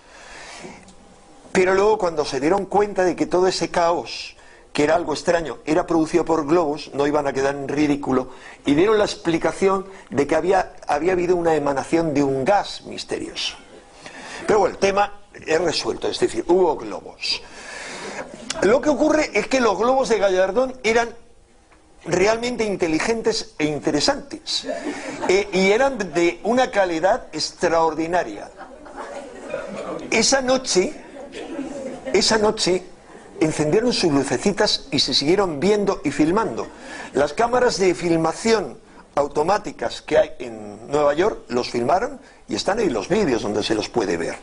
Speaker 2: Pero luego, cuando se dieron cuenta de que todo ese caos, que era algo extraño, era producido por globos, no iban a quedar en ridículo, y dieron la explicación de que había habido una emanación de un gas misterioso. Pero bueno, el tema es resuelto, es decir, hubo globos. Lo que ocurre es que los globos de Gallardón eran realmente inteligentes e interesantes, y eran de una calidad extraordinaria. Esa noche encendieron sus lucecitas y se siguieron viendo y filmando. Las cámaras de filmación automáticas que hay en Nueva York los filmaron y están ahí los vídeos donde se los puede ver.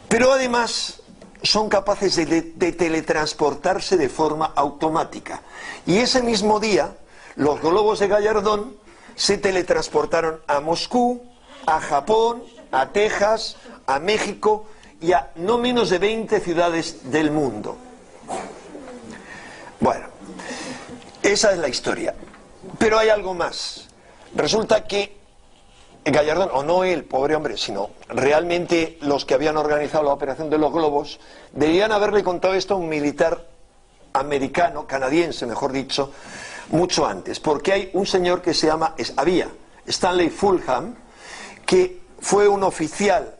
Speaker 2: Pero además son capaces de teletransportarse de forma automática. Y ese mismo día los globos de Gallardón se teletransportaron a Moscú, a Japón, a Texas, a México y a no menos de 20 ciudades del mundo. Bueno, esa es la historia. Pero hay algo más. Resulta que Gallardón, o no él, pobre hombre, sino realmente los que habían organizado la operación de los globos, debían haberle contado esto a un militar americano, canadiense mejor dicho, mucho antes. Porque hay un señor que había Stanley Fulham, que fue un oficial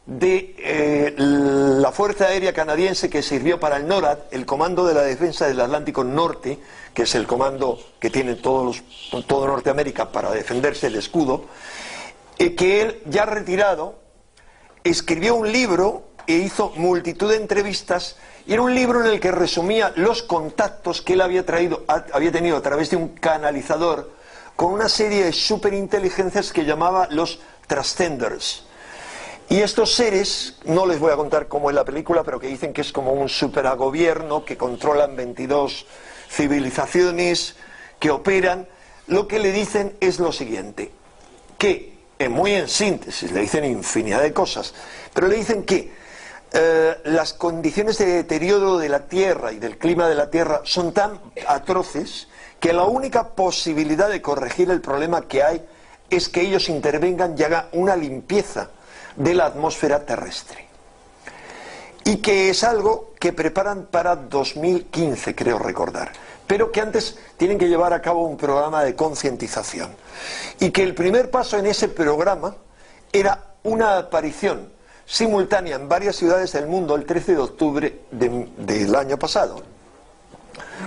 Speaker 2: de la Fuerza Aérea Canadiense que sirvió para el NORAD, el Comando de la Defensa del Atlántico Norte, que es el comando que tiene todo Norteamérica para defenderse, el escudo, que él, ya retirado, escribió un libro e hizo multitud de entrevistas, y era un libro en el que resumía los contactos que él había tenido a través de un canalizador con una serie de superinteligencias que llamaba los Transcenders. Y estos seres, no les voy a contar cómo es la película, pero que dicen que es como un supergobierno que controlan 22 civilizaciones, que operan, lo que le dicen es lo siguiente, que, muy en síntesis, le dicen infinidad de cosas, pero le dicen que las condiciones de deterioro de la Tierra y del clima de la Tierra son tan atroces que la única posibilidad de corregir el problema que hay es que ellos intervengan y hagan una limpieza de la atmósfera terrestre, y que es algo que preparan para 2015, creo recordar, pero que antes tienen que llevar a cabo un programa de concientización, y que el primer paso en ese programa era una aparición simultánea en varias ciudades del mundo el 13 de octubre del año pasado.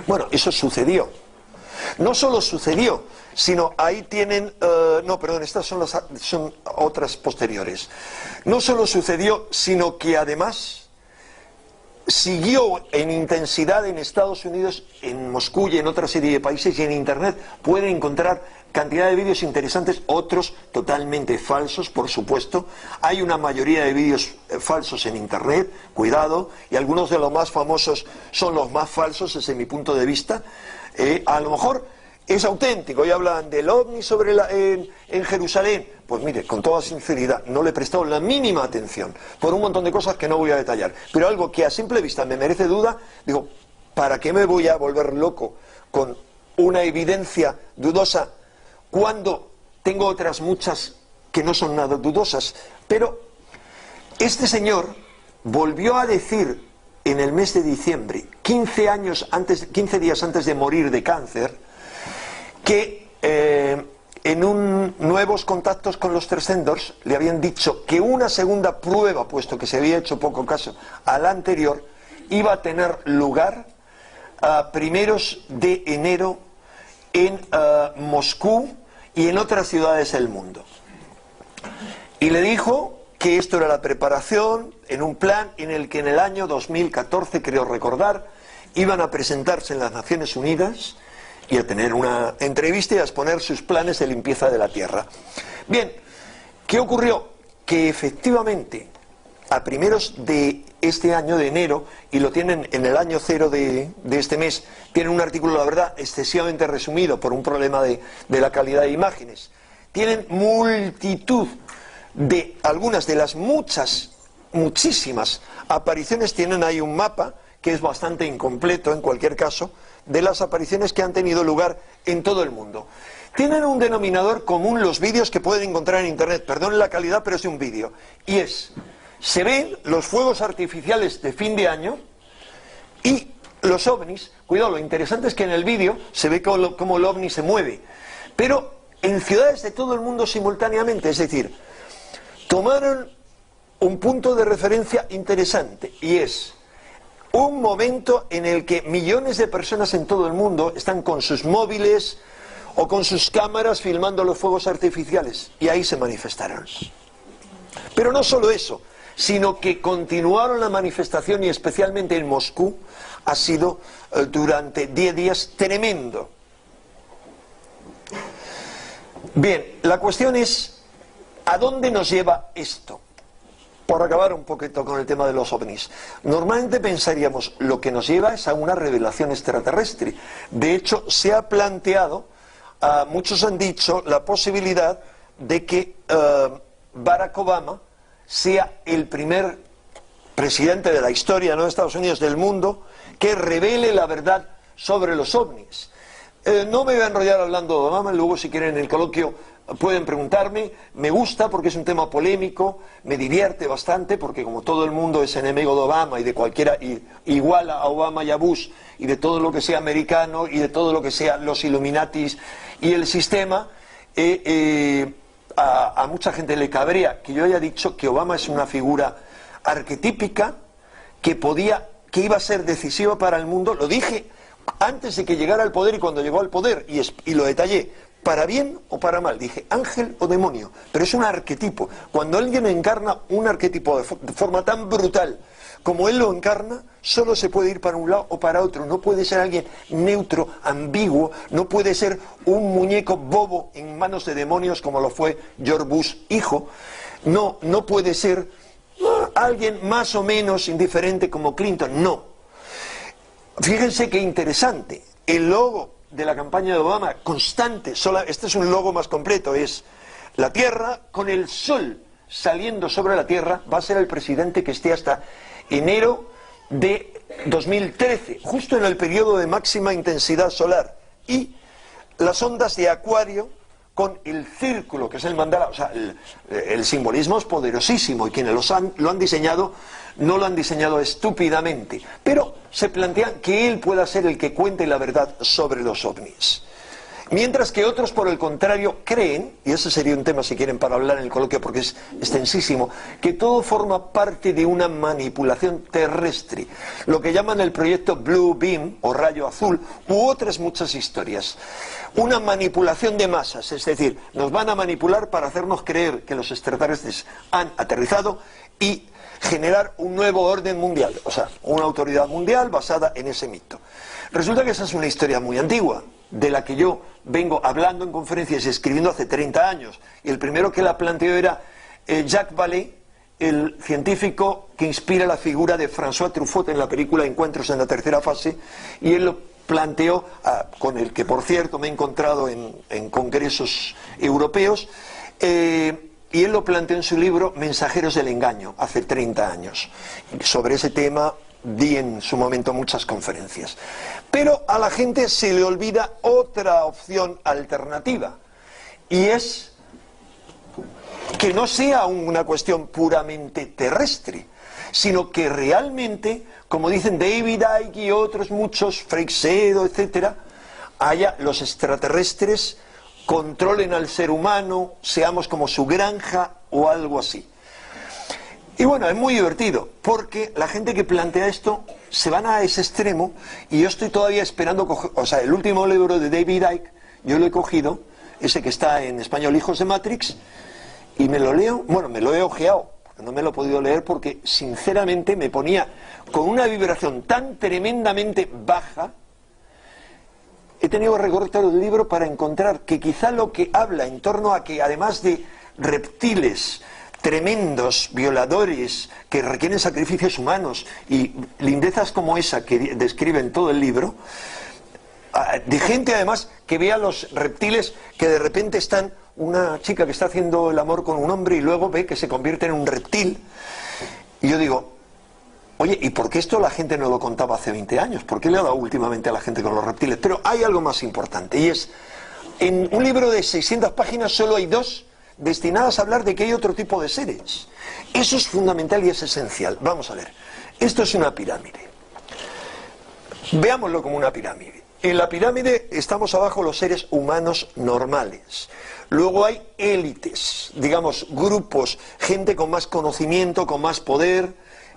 Speaker 2: Bueno, eso sucedió. No solo sucedió, sino ahí tienen... no, perdón, estas son otras posteriores. No solo sucedió, sino que además siguió en intensidad en Estados Unidos, en Moscú y en otra serie de países, y en Internet pueden encontrar cantidad de vídeos interesantes, otros totalmente falsos, por supuesto. Hay una mayoría de vídeos falsos en Internet, cuidado, y algunos de los más famosos son los más falsos desde mi punto de vista. A lo mejor es auténtico y hablan del ovni en Jerusalén. Pues mire, con toda sinceridad, no le he prestado la mínima atención por un montón de cosas que no voy a detallar, pero algo que a simple vista me merece duda. Digo, ¿para qué me voy a volver loco con una evidencia dudosa cuando tengo otras muchas que no son nada dudosas? Pero este señor volvió a decir en el mes de diciembre, 15 días antes de morir de cáncer, que en nuevos contactos con los Transcenders le habían dicho que una segunda prueba, puesto que se había hecho poco caso a la anterior, iba a tener lugar a primeros de enero en Moscú y en otras ciudades del mundo. Y le dijo que esto era la preparación en un plan en el que en el año 2014, creo recordar, iban a presentarse en las Naciones Unidas y a tener una entrevista y a exponer sus planes de limpieza de la Tierra. Bien, ¿qué ocurrió? Que efectivamente a primeros de este año, de enero, y lo tienen en el año cero de este mes, tienen un artículo, la verdad, excesivamente resumido por un problema de la calidad de imágenes. Tienen multitud de algunas de las muchísimas apariciones. Tienen ahí un mapa que es bastante incompleto en cualquier caso, de las apariciones que han tenido lugar en todo el mundo. Tienen un denominador común los vídeos que pueden encontrar en internet, perdonen la calidad, pero es de un vídeo, y es: se ven los fuegos artificiales de fin de año y los ovnis. Cuidado, lo interesante es que en el vídeo se ve cómo el ovni se mueve, pero en ciudades de todo el mundo simultáneamente. Es decir, tomaron un punto de referencia interesante, y es un momento en el que millones de personas en todo el mundo están con sus móviles o con sus cámaras filmando los fuegos artificiales, y ahí se manifestaron. Pero no solo eso, sino que continuaron la manifestación, y especialmente en Moscú ha sido durante 10 días tremendo. Bien, la cuestión es, ¿a dónde nos lleva esto? Por acabar un poquito con el tema de los ovnis. Normalmente pensaríamos, lo que nos lleva es a una revelación extraterrestre. De hecho, se ha planteado, muchos han dicho, la posibilidad de que Barack Obama sea el primer presidente de la historia, no de Estados Unidos, del mundo, que revele la verdad sobre los ovnis. No me voy a enrollar hablando de Obama, luego si quieren en el coloquio pueden preguntarme. Me gusta porque es un tema polémico, me divierte bastante porque como todo el mundo es enemigo de Obama y de cualquiera, igual a Obama y a Bush y de todo lo que sea americano y de todo lo que sea los Illuminatis y el sistema, a mucha gente le cabrea que yo haya dicho que Obama es una figura arquetípica que iba a ser decisiva para el mundo. Lo dije antes de que llegara al poder y cuando llegó al poder, y lo detallé, para bien o para mal. Dije ángel o demonio, pero es un arquetipo. Cuando alguien encarna un arquetipo de forma tan brutal como él lo encarna, solo se puede ir para un lado o para otro. No puede ser alguien neutro, ambiguo, no puede ser un muñeco bobo en manos de demonios como lo fue George Bush hijo. No puede ser alguien más o menos indiferente como Clinton, no. Fíjense qué interesante, el logo de la campaña de Obama, constante, este es un logo más completo, es la Tierra con el Sol saliendo sobre la Tierra. Va a ser el presidente que esté hasta enero de 2013, justo en el periodo de máxima intensidad solar, y las ondas de Acuario con el círculo, que es el mandala. O sea, el simbolismo es poderosísimo, y quienes lo han diseñado no lo han diseñado estúpidamente, pero se plantean que él pueda ser el que cuente la verdad sobre los ovnis. Mientras que otros, por el contrario, creen, y ese sería un tema si quieren para hablar en el coloquio porque es extensísimo, que todo forma parte de una manipulación terrestre, lo que llaman el proyecto Blue Beam o rayo azul, u otras muchas historias. Una manipulación de masas, es decir, nos van a manipular para hacernos creer que los extraterrestres han aterrizado y generar un nuevo orden mundial, o sea, una autoridad mundial basada en ese mito. Resulta que esa es una historia muy antigua, de la que yo vengo hablando en conferencias y escribiendo hace 30 años. Y el primero que la planteó era Jacques Vallée, el científico que inspira la figura de François Truffaut en la película Encuentros en la tercera fase, y él lo planteó, con el que por cierto me he encontrado en congresos europeos, y él lo planteó en su libro Mensajeros del Engaño, hace 30 años. Sobre ese tema di en su momento muchas conferencias. Pero a la gente se le olvida otra opción alternativa, y es que no sea una cuestión puramente terrestre, sino que realmente, como dicen David Icke y otros muchos, Freixedo, etcétera, haya los extraterrestres controlen al ser humano, seamos como su granja o algo así. Y bueno, es muy divertido, porque la gente que plantea esto se van a ese extremo, y yo estoy todavía esperando coger, o sea, el último libro de David Icke, yo lo he cogido, ese que está en español, Hijos de Matrix, y me lo leo, bueno, me lo he ojeado, no me lo he podido leer porque sinceramente me ponía con una vibración tan tremendamente baja. He tenido que recortar el libro para encontrar que quizá lo que habla en torno a que además de reptiles tremendos, violadores, que requieren sacrificios humanos y lindezas como esa que describe en todo el libro, de gente además que ve a los reptiles que de repente están, una chica que está haciendo el amor con un hombre y luego ve que se convierte en un reptil. Y yo digo, oye, ¿y por qué esto la gente no lo contaba hace 20 años? ¿Por qué le ha dado últimamente a la gente con los reptiles? Pero hay algo más importante, y es, en un libro de 600 páginas solo hay 2 destinadas a hablar de que hay otro tipo de seres. Eso es fundamental y es esencial. Vamos a ver, esto es una pirámide. Veámoslo como una pirámide. En la pirámide estamos abajo los seres humanos normales. Luego hay élites, digamos, grupos, gente con más conocimiento, con más poder,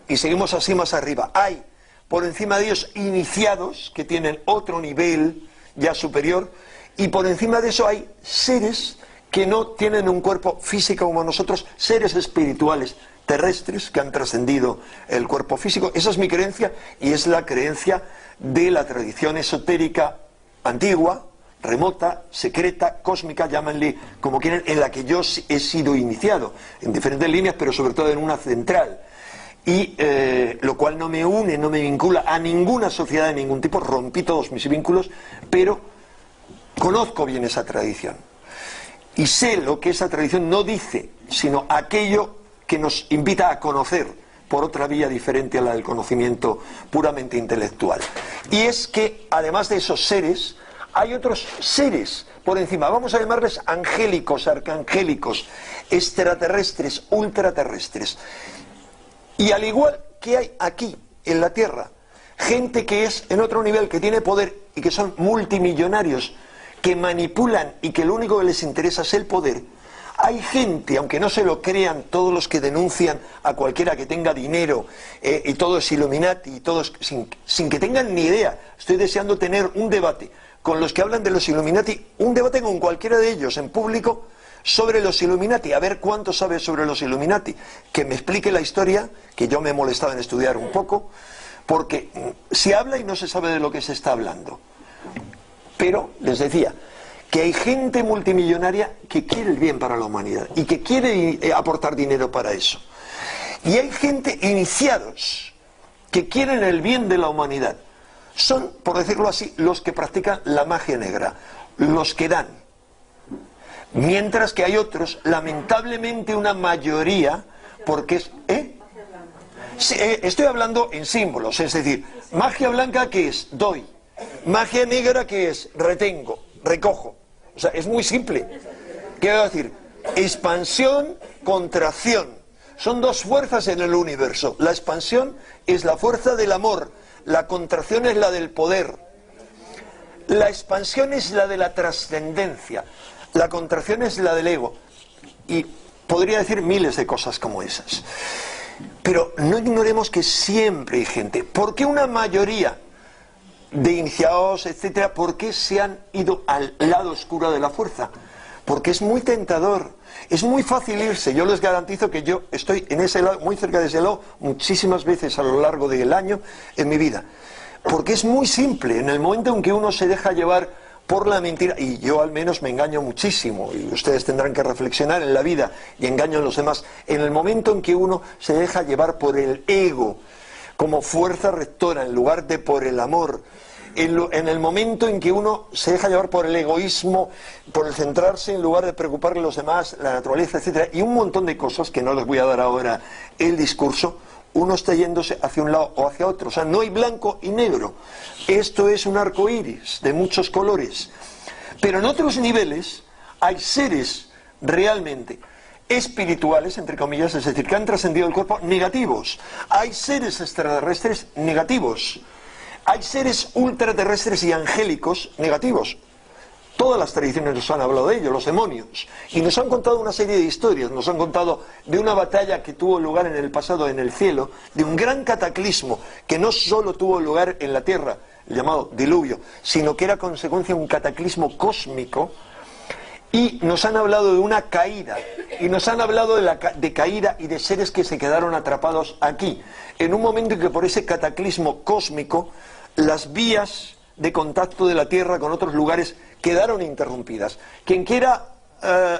Speaker 2: y seguimos así más arriba. Hay, por encima de ellos, iniciados, que tienen otro nivel ya superior, y por encima de eso hay seres que no tienen un cuerpo físico como nosotros, seres espirituales, terrestres, que han trascendido el cuerpo físico. Esa es mi creencia, y es la creencia de la tradición esotérica antigua, remota, secreta, cósmica, llámenle como quieran, en la que yo he sido iniciado, en diferentes líneas, pero sobre todo en una central. Y lo cual no me une, no me vincula a ninguna sociedad de ningún tipo, rompí todos mis vínculos, pero conozco bien esa tradición. Y sé lo que esa tradición no dice, sino aquello que nos invita a conocer por otra vía diferente a la del conocimiento puramente intelectual. Y es que, además de esos seres, hay otros seres por encima, vamos a llamarles angélicos, arcangélicos, extraterrestres, ultraterrestres. Y al igual que hay aquí, en la Tierra, gente que es en otro nivel, que tiene poder y que son multimillonarios, que manipulan y que lo único que les interesa es el poder, hay gente, aunque no se lo crean todos los que denuncian a cualquiera que tenga dinero, y todo es Illuminati, y todos sin que tengan ni idea. Estoy deseando tener un debate con los que hablan de los Illuminati, un debate con cualquiera de ellos en público sobre los Illuminati, a ver cuánto sabe sobre los Illuminati, que me explique la historia, que yo me he molestado en estudiar un poco, porque se habla y no se sabe de lo que se está hablando. Pero, les decía, que hay gente multimillonaria que quiere el bien para la humanidad y que quiere aportar dinero para eso. Y hay gente, iniciados, que quieren el bien de la humanidad. Son, por decirlo así, los que practican la magia negra, los que dan. Mientras que hay otros, lamentablemente una mayoría, porque es... Sí, estoy hablando en símbolos, es decir, magia blanca, ¿qué es? Doy. Magia negra, ¿qué es? Retengo, recojo. O sea, es muy simple. ¿Qué voy a decir? Expansión, contracción. Son 2 fuerzas en el universo. La expansión es la fuerza del amor, la contracción es la del poder. La expansión es la de la trascendencia, la contracción es la del ego. Y podría decir miles de cosas como esas. Pero no ignoremos que siempre hay gente. ¿Por qué una mayoría de iniciados, etcétera, por qué se han ido al lado oscuro de la fuerza? Porque es muy tentador, es muy fácil irse. Yo les garantizo que yo estoy en ese lado, muy cerca de ese lado, muchísimas veces a lo largo del año en mi vida. Porque es muy simple, en el momento en que uno se deja llevar por la mentira, y yo al menos me engaño muchísimo, y ustedes tendrán que reflexionar en la vida y engaño a los demás, en el momento en que uno se deja llevar por el ego como fuerza rectora en lugar de por el amor, en el momento en que uno se deja llevar por el egoísmo, por el centrarse en lugar de preocuparle a los demás, la naturaleza, etcétera, y un montón de cosas que no les voy a dar ahora el discurso, uno está yéndose hacia un lado o hacia otro. O sea, no hay blanco y negro. Esto es un arco iris de muchos colores. Pero en otros niveles hay seres realmente espirituales, entre comillas, es decir, que han trascendido el cuerpo, negativos. Hay seres extraterrestres negativos. Hay seres ultraterrestres y angélicos negativos. Todas las tradiciones nos han hablado de ello, los demonios. Y nos han contado una serie de historias. Nos han contado de una batalla que tuvo lugar en el pasado en el cielo, de un gran cataclismo que no solo tuvo lugar en la tierra, el llamado diluvio, sino que era consecuencia de un cataclismo cósmico, y nos han hablado de una caída, y nos han hablado de caída y de seres que se quedaron atrapados aquí, en un momento en que por ese cataclismo cósmico las vías de contacto de la Tierra con otros lugares quedaron interrumpidas. Quien quiera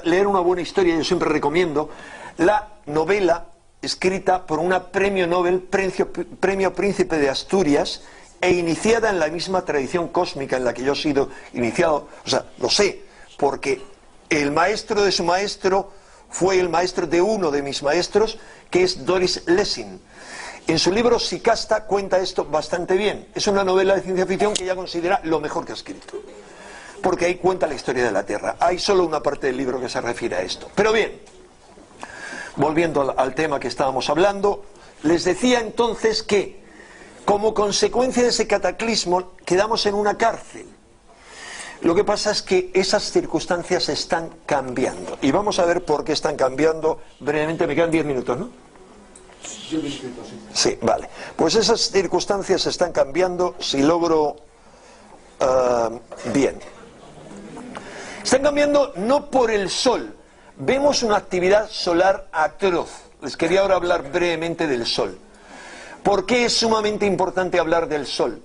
Speaker 2: leer una buena historia, yo siempre recomiendo la novela escrita por una premio Nobel, premio Príncipe de Asturias, e iniciada en la misma tradición cósmica en la que yo he sido iniciado. O sea, lo sé, porque el maestro de su maestro fue el maestro de uno de mis maestros, que es Doris Lessing. En su libro Sicasta cuenta esto bastante bien. Es una novela de ciencia ficción que ella considera lo mejor que ha escrito, porque ahí cuenta la historia de la Tierra. Hay solo una parte del libro que se refiere a esto. Pero bien, volviendo al tema que estábamos hablando, les decía entonces que como consecuencia de ese cataclismo quedamos en una cárcel. Lo que pasa es que esas circunstancias están cambiando. Y vamos a ver por qué están cambiando brevemente. Me quedan 10 minutos, ¿no? Sí, vale. Pues esas circunstancias están cambiando, si logro bien. Están cambiando no por el Sol. Vemos una actividad solar atroz. Les quería ahora hablar brevemente del Sol. ¿Por qué es sumamente importante hablar del Sol?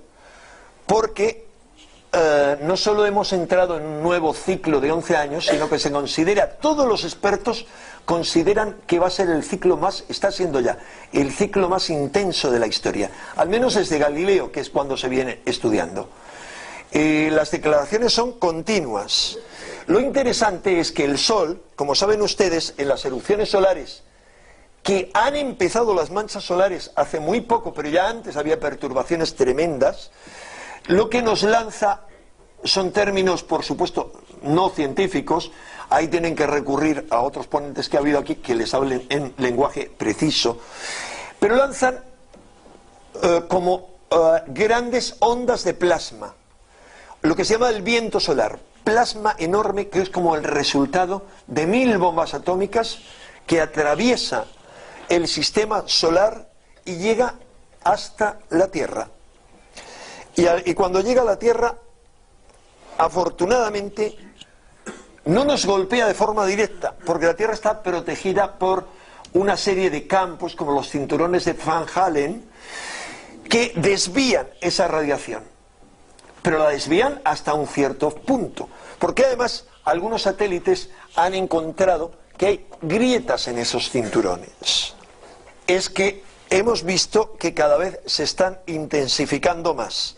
Speaker 2: Porque no solo hemos entrado en un nuevo ciclo de 11 años, sino que se considera, todos los expertos consideran que va a ser el ciclo más, está siendo ya, el ciclo más intenso de la historia. Al menos desde Galileo, que es cuando se viene estudiando. Las declaraciones son continuas. Lo interesante es que el Sol, como saben ustedes, en las erupciones solares, que han empezado las manchas solares hace muy poco, pero ya antes había perturbaciones tremendas, lo que nos lanza son términos, por supuesto, no científicos. Ahí tienen que recurrir a otros ponentes que ha habido aquí que les hablen en lenguaje preciso, pero lanzan como grandes ondas de plasma, lo que se llama el viento solar, plasma enorme que es como el resultado de 1000 bombas atómicas que atraviesa el sistema solar y llega hasta la Tierra. Y cuando llega a la Tierra, afortunadamente, no nos golpea de forma directa, porque la Tierra está protegida por una serie de campos, como los cinturones de Van Allen, que desvían esa radiación. Pero la desvían hasta un cierto punto, porque además algunos satélites han encontrado que hay grietas en esos cinturones. Es que hemos visto que cada vez se están intensificando más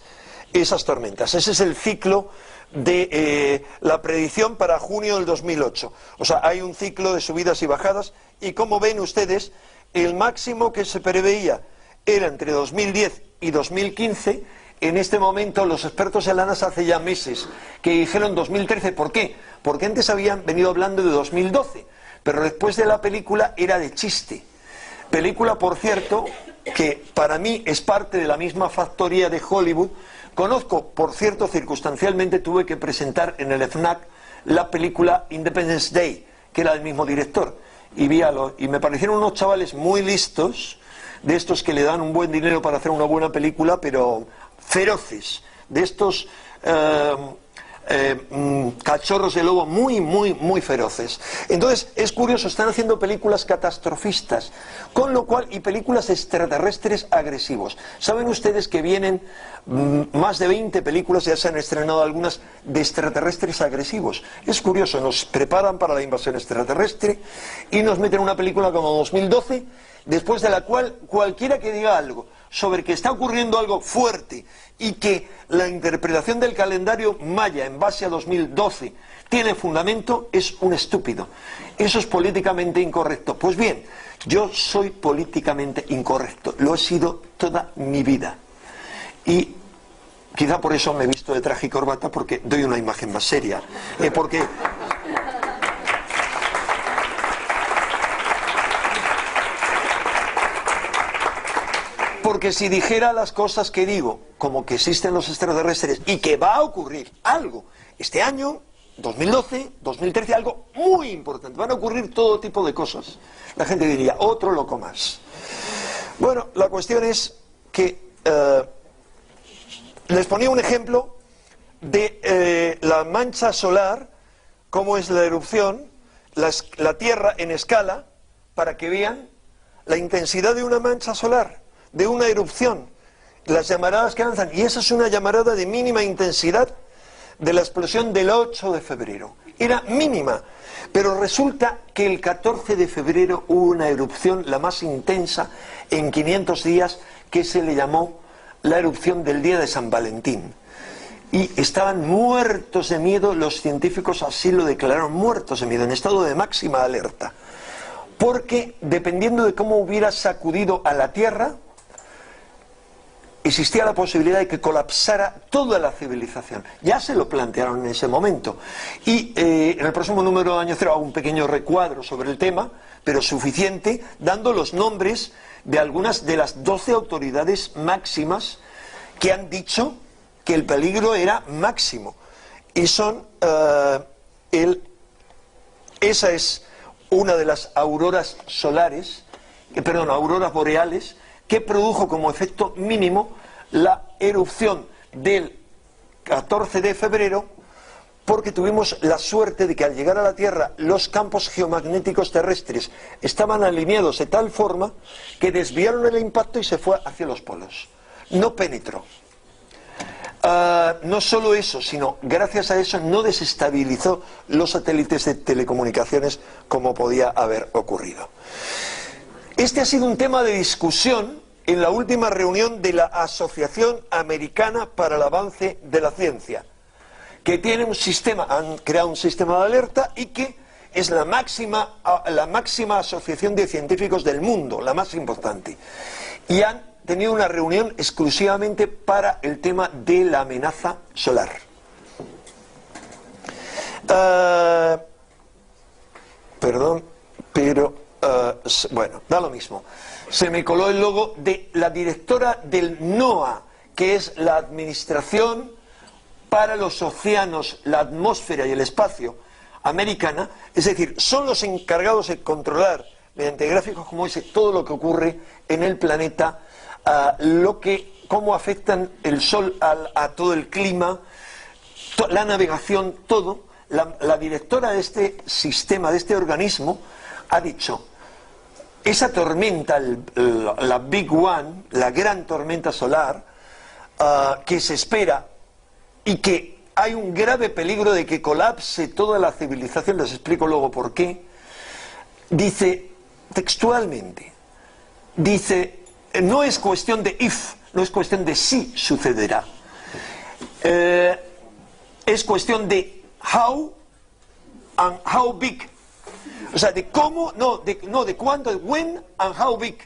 Speaker 2: esas tormentas. Ese es el ciclo de la predicción para junio del 2008. O sea, hay un ciclo de subidas y bajadas, y como ven ustedes, el máximo que se preveía era entre 2010 y 2015. En este momento los expertos en la NASA hace ya meses que dijeron 2013. ¿Por qué? Porque antes habían venido hablando de 2012, pero después de la película era de chiste. Película, por cierto, que para mí es parte de la misma factoría de Hollywood. Conozco, por cierto, circunstancialmente tuve que presentar en el FNAC la película Independence Day, que era del mismo director, y me parecieron unos chavales muy listos, de estos que le dan un buen dinero para hacer una buena película, pero feroces, de estos cachorros de lobo muy feroces. Entonces es curioso, están haciendo películas catastrofistas, con lo cual, y películas extraterrestres agresivos. Saben ustedes que vienen más de 20 películas, ya se han estrenado algunas, de extraterrestres agresivos. Es curioso, nos preparan para la invasión extraterrestre y nos meten una película como 2012, después de la cual cualquiera que diga algo sobre que está ocurriendo algo fuerte y que la interpretación del calendario maya en base a 2012 tiene fundamento, es un estúpido. Eso es políticamente incorrecto. Pues bien, yo soy políticamente incorrecto, lo he sido toda mi vida. Y quizá por eso me he visto de traje y corbata, porque doy una imagen más seria. Porque si dijera las cosas que digo, como que existen los extraterrestres y que va a ocurrir algo este año, 2012, 2013, algo muy importante, van a ocurrir todo tipo de cosas, la gente diría, otro loco más. Bueno, la cuestión es que les ponía un ejemplo de la mancha solar cómo es la erupción, la Tierra en escala, para que vean la intensidad de una mancha solar, de una erupción, las llamaradas que lanzan. Y esa es una llamarada de mínima intensidad de la explosión del 8 de febrero. Era mínima, pero resulta que el 14 de febrero hubo una erupción, la más intensa en 500 días, que se le llamó la erupción del día de San Valentín. Y estaban muertos de miedo, los científicos así lo declararon, muertos de miedo, en estado de máxima alerta. Porque dependiendo de cómo hubiera sacudido a la Tierra, existía la posibilidad de que colapsara toda la civilización. Ya se lo plantearon en ese momento. Y en el próximo número de Año Cero hago un pequeño recuadro sobre el tema, pero suficiente, dando los nombres de algunas de las 12 autoridades máximas que han dicho que el peligro era máximo. Y son, esa es una de las auroras solares, auroras boreales, que produjo como efecto mínimo la erupción del 14 de febrero, porque tuvimos la suerte de que al llegar a la Tierra los campos geomagnéticos terrestres estaban alineados de tal forma que desviaron el impacto y se fue hacia los polos. No penetró. No solo eso, sino gracias a eso no desestabilizó los satélites de telecomunicaciones como podía haber ocurrido. Este ha sido un tema de discusión en la última reunión de la Asociación Americana para el Avance de la Ciencia, que tiene un sistema, han creado un sistema de alerta y que es la máxima asociación de científicos del mundo, la más importante. Y han tenido una reunión exclusivamente para el tema de la amenaza solar. Bueno, da lo mismo. Se me coló el logo de la directora del NOAA, que es la Administración para los Océanos, la Atmósfera y el Espacio americana, es decir, son los encargados de controlar, mediante gráficos como ese, todo lo que ocurre en el planeta, cómo afectan el sol a todo el clima, la navegación, todo. La directora de este sistema, de este organismo, ha dicho: esa tormenta, la Big One, la gran tormenta solar, que se espera y que hay un grave peligro de que colapse toda la civilización, les explico luego por qué, dice textualmente, dice, no es cuestión de if, no es cuestión de si sucederá, es cuestión de how and how big. O sea, de cómo, de cuándo, de when and how big.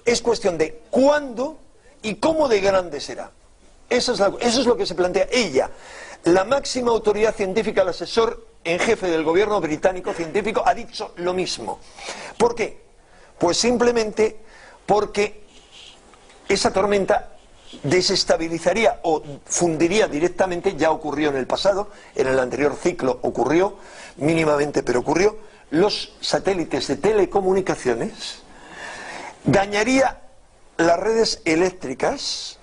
Speaker 2: Es cuestión de cuándo y cómo de grande será. Eso es lo que se plantea ella. La máxima autoridad científica, el asesor en jefe del gobierno británico científico, ha dicho lo mismo. ¿Por qué? Pues simplemente porque esa tormenta desestabilizaría o fundiría directamente, ya ocurrió en el pasado, en el anterior ciclo ocurrió, mínimamente, pero ocurrió, los satélites de telecomunicaciones, dañaría las redes eléctricas,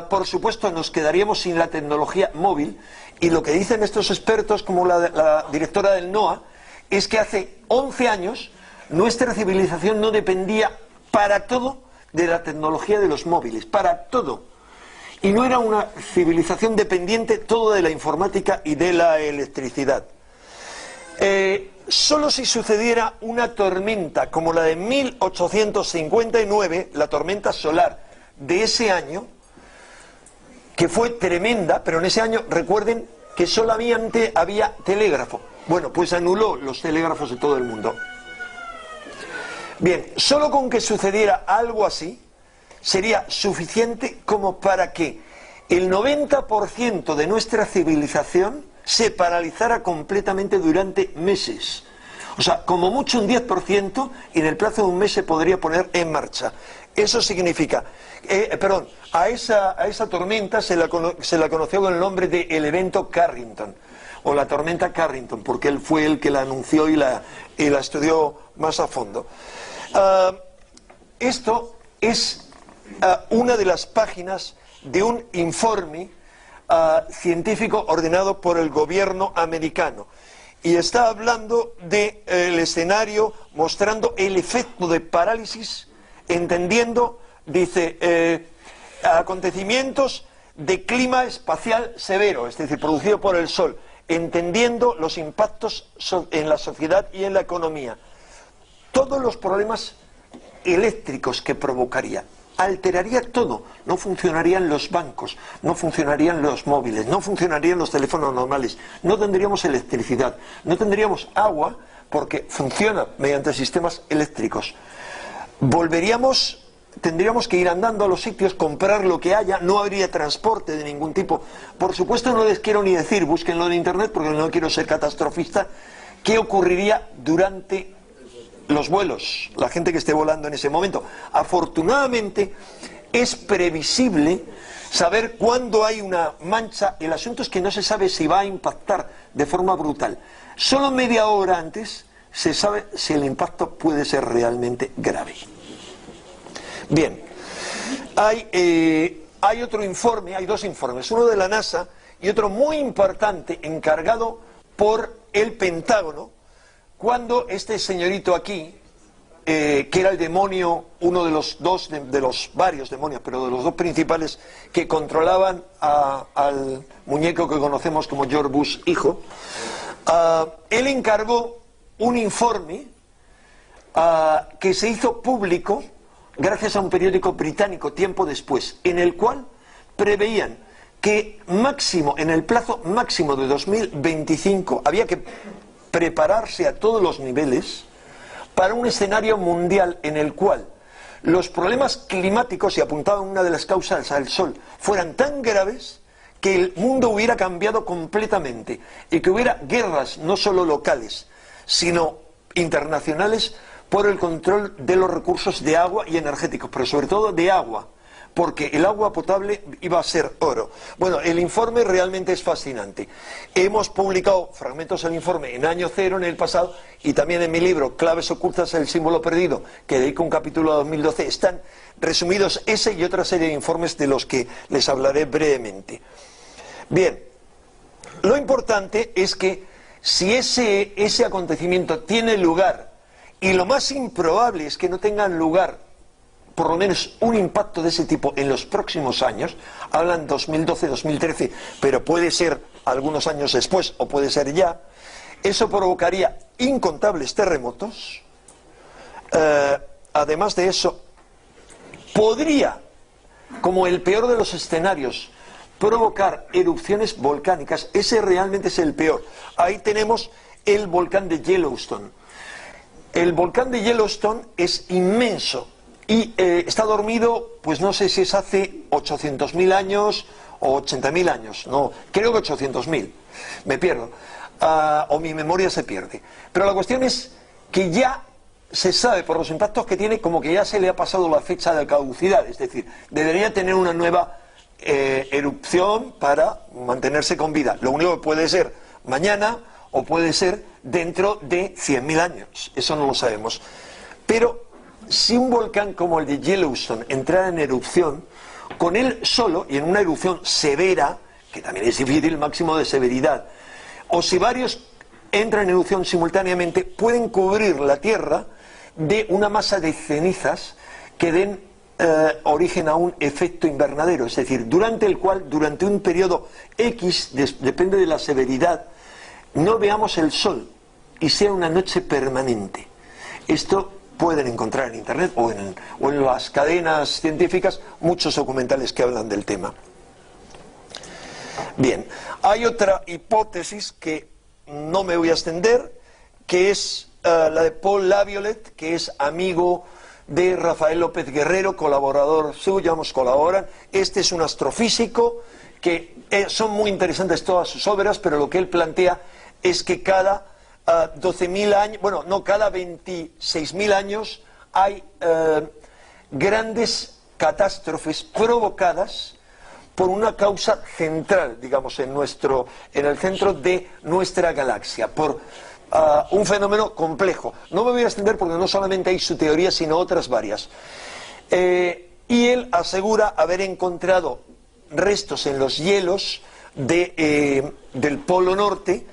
Speaker 2: por supuesto nos quedaríamos sin la tecnología móvil, y lo que dicen estos expertos, como la directora del NOAA, es que hace 11 años nuestra civilización no dependía para todo de la tecnología de los móviles, para todo. Y no era una civilización dependiente todo de la informática y de la electricidad. Solo si sucediera una tormenta como la de 1859, la tormenta solar de ese año, que fue tremenda, pero en ese año recuerden que solamente había telégrafo. Bueno, pues anuló los telégrafos de todo el mundo. Bien, solo con que sucediera algo así sería suficiente como para que el 90% de nuestra civilización se paralizara completamente durante meses. O sea, como mucho un 10%, y en el plazo de un mes se podría poner en marcha. Eso significa, a esa tormenta se la conoció con el nombre de el evento Carrington, o la tormenta Carrington, porque él fue el que la anunció y la estudió más a fondo. Esto es una de las páginas de un informe científico ordenado por el gobierno americano. Y está hablando del escenario, mostrando el efecto de parálisis, entendiendo, dice, acontecimientos de clima espacial severo, es decir, producido por el Sol, entendiendo los impactos en la sociedad y en la economía. Todos los problemas eléctricos que provocaría, alteraría todo. No funcionarían los bancos, no funcionarían los móviles, no funcionarían los teléfonos normales, no tendríamos electricidad, no tendríamos agua porque funciona mediante sistemas eléctricos. Tendríamos que ir andando a los sitios, comprar lo que haya, no habría transporte de ningún tipo. Por supuesto no les quiero ni decir, búsquenlo en internet porque no quiero ser catastrofista, qué ocurriría durante los vuelos, la gente que esté volando en ese momento. Afortunadamente es previsible saber cuándo hay una mancha. El asunto es que no se sabe si va a impactar de forma brutal. Solo media hora antes se sabe si el impacto puede ser realmente grave. Bien, hay otro informe, hay dos informes, uno de la NASA y otro muy importante encargado por el Pentágono, cuando este señorito aquí, que era el demonio, uno de los dos, de los varios demonios, pero de los dos principales que controlaban al muñeco que conocemos como George Bush hijo, él encargó un informe que se hizo público gracias a un periódico británico tiempo después, en el cual preveían que en el plazo máximo de 2025 había que prepararse a todos los niveles para un escenario mundial en el cual los problemas climáticos, y apuntaban una de las causas al Sol, fueran tan graves que el mundo hubiera cambiado completamente y que hubiera guerras no solo locales, sino internacionales por el control de los recursos de agua y energéticos, pero sobre todo de agua, porque el agua potable iba a ser oro. Bueno, el informe realmente es fascinante. Hemos publicado fragmentos del informe en año cero, en el pasado, y también en mi libro, Claves ocultas, el símbolo perdido, que dedico un capítulo a 2012, están resumidos ese y otra serie de informes de los que les hablaré brevemente. Bien, lo importante es que si ese acontecimiento tiene lugar, y lo más improbable es que no tengan lugar por lo menos un impacto de ese tipo en los próximos años, hablan 2012, 2013, pero puede ser algunos años después o puede ser ya, eso provocaría incontables terremotos. Además de eso, podría, como el peor de los escenarios, provocar erupciones volcánicas. Ese realmente es el peor. Ahí tenemos el volcán de Yellowstone. El volcán de Yellowstone es inmenso y está dormido, pues no sé si es hace 800.000 años o 80.000 años, no, creo que 800.000, me pierdo, o mi memoria se pierde. Pero la cuestión es que ya se sabe por los impactos que tiene como que ya se le ha pasado la fecha de caducidad, es decir, debería tener una nueva erupción para mantenerse con vida. Lo único que puede ser mañana o puede ser dentro de 100.000 años, eso no lo sabemos. Pero si un volcán como el de Yellowstone entrara en erupción, con él solo, y en una erupción severa, que también es difícil el máximo de severidad, o si varios entran en erupción simultáneamente, pueden cubrir la Tierra de una masa de cenizas que den origen a un efecto invernadero, es decir, durante el cual, durante un periodo X, depende de la severidad, no veamos el sol y sea una noche permanente. Esto pueden encontrar en internet o en las cadenas científicas muchos documentales que hablan del tema. Bien, hay otra hipótesis que no me voy a extender, que es la de Paul Laviolette, que es amigo de Rafael López Guerrero, colaborador suyo, colaboran. Este es un astrofísico que son muy interesantes todas sus obras, pero lo que él plantea es que cada 12.000 años, bueno, no, cada 26.000 años hay grandes catástrofes provocadas por una causa central, digamos, en el centro de nuestra galaxia, por un fenómeno complejo. No me voy a extender porque no solamente hay su teoría, sino otras varias. Y él asegura haber encontrado restos en los hielos del Polo Norte,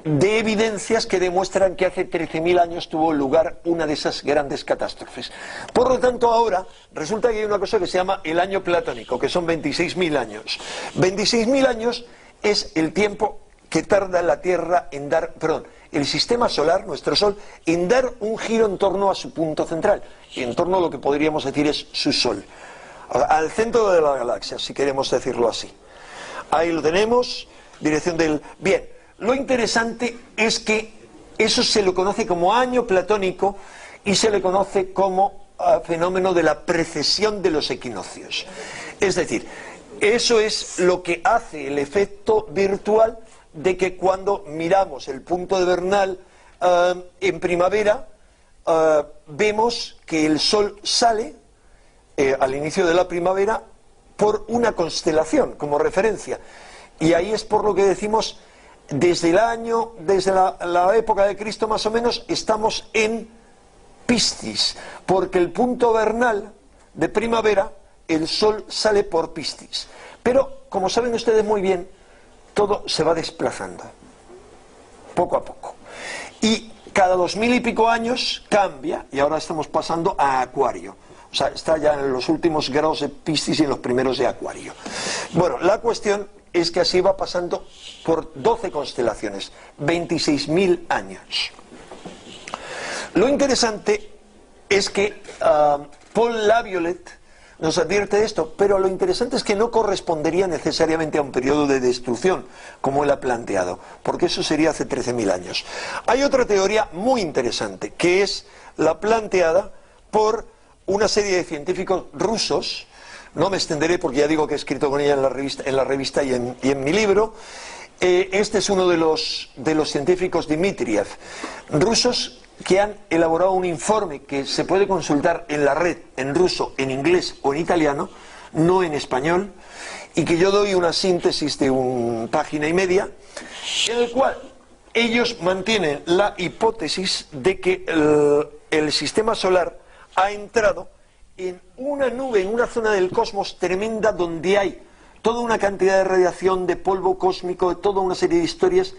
Speaker 2: de evidencias que demuestran que hace 13.000 años tuvo lugar una de esas grandes catástrofes. Por lo tanto, ahora resulta que hay una cosa que se llama el año platónico, que son 26.000 años. 26.000 años es el tiempo que tarda la Tierra en dar, el sistema solar, nuestro Sol, en dar un giro en torno a su punto central, en torno a lo que podríamos decir es su Sol, al centro de la galaxia, si queremos decirlo así. Ahí lo tenemos, dirección del... Bien. Lo interesante es que eso se lo conoce como año platónico y se le conoce como fenómeno de la precesión de los equinoccios. Es decir, eso es lo que hace el efecto virtual de que cuando miramos el punto de vernal en primavera, vemos que el Sol sale al inicio de la primavera por una constelación como referencia. Y ahí es por lo que decimos... Desde la época de Cristo más o menos, estamos en Piscis, porque el punto vernal de primavera, el Sol sale por Piscis. Pero, como saben ustedes muy bien, todo se va desplazando, poco a poco. Y cada 2000 y pico años cambia, y ahora estamos pasando a Acuario. O sea, está ya en los últimos grados de Piscis y en los primeros de Acuario. Bueno, la cuestión es que así va pasando por 12 constelaciones, 26.000 años. Lo interesante es que Paul Laviolette nos advierte de esto, pero lo interesante es que no correspondería necesariamente a un periodo de destrucción, como él ha planteado, porque eso sería hace 13.000 años. Hay otra teoría muy interesante, que es la planteada por una serie de científicos rusos. No me extenderé porque ya digo que he escrito con ella en la revista y en mi libro. Este es uno de los científicos, Dmitriev, rusos, que han elaborado un informe que se puede consultar en la red, en ruso, en inglés o en italiano, no en español, y que yo doy una síntesis de una página y media, en el cual ellos mantienen la hipótesis de que el sistema solar ha entrado en una nube, en una zona del cosmos tremenda donde hay toda una cantidad de radiación, de polvo cósmico, de toda una serie de historias,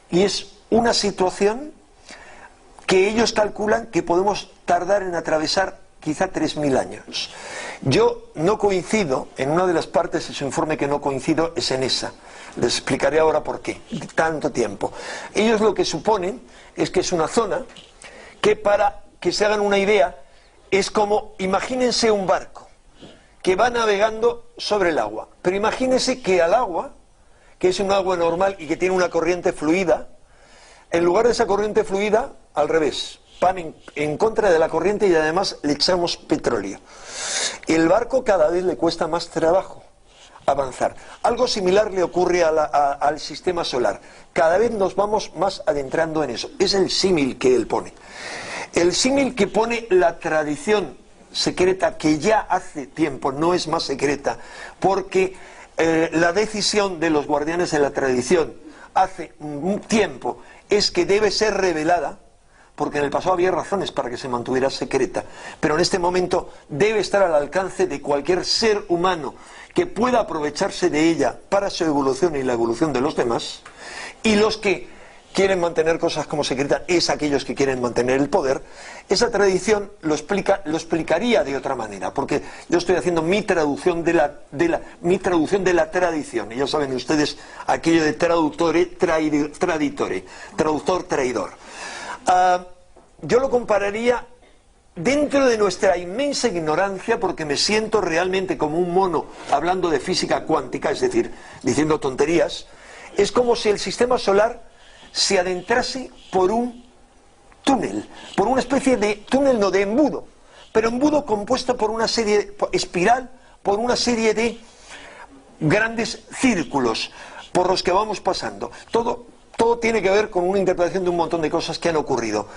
Speaker 2: y es una situación que ellos calculan que podemos tardar en atravesar quizá 3000 años. Yo no coincido, en una de las partes de su informe que no coincido es en esa. Les explicaré ahora por qué, tanto tiempo. Ellos lo que suponen es que es una zona que, para que se hagan una idea, es como, imagínense un barco que va navegando sobre el agua, pero imagínense que al agua, que es un agua normal y que tiene una corriente fluida, en lugar de esa corriente fluida, al revés, van en contra de la corriente y además le echamos petróleo. El barco cada vez le cuesta más trabajo avanzar. Algo similar le ocurre al sistema solar. Cada vez nos vamos más adentrando en eso. Es el símil que él pone. El símil que pone la tradición secreta, que ya hace tiempo no es más secreta, porque la decisión de los guardianes de la tradición hace un tiempo es que debe ser revelada, porque en el pasado había razones para que se mantuviera secreta, pero en este momento debe estar al alcance de cualquier ser humano que pueda aprovecharse de ella para su evolución y la evolución de los demás, y los que quieren mantener cosas como secretas es aquellos que quieren mantener el poder. Esa tradición lo explicaría de otra manera, porque yo estoy haciendo mi traducción de la tradición, y ya saben ustedes aquello de traductore traditore, traductor traidor. Yo lo compararía dentro de nuestra inmensa ignorancia, porque me siento realmente como un mono hablando de física cuántica, es decir, diciendo tonterías. Es como si el sistema solar se adentrase por un túnel, por una especie de túnel, no de embudo, pero embudo compuesto por una serie, espiral, por una serie de grandes círculos por los que vamos pasando. Todo tiene que ver con una interpretación de un montón de cosas que han ocurrido.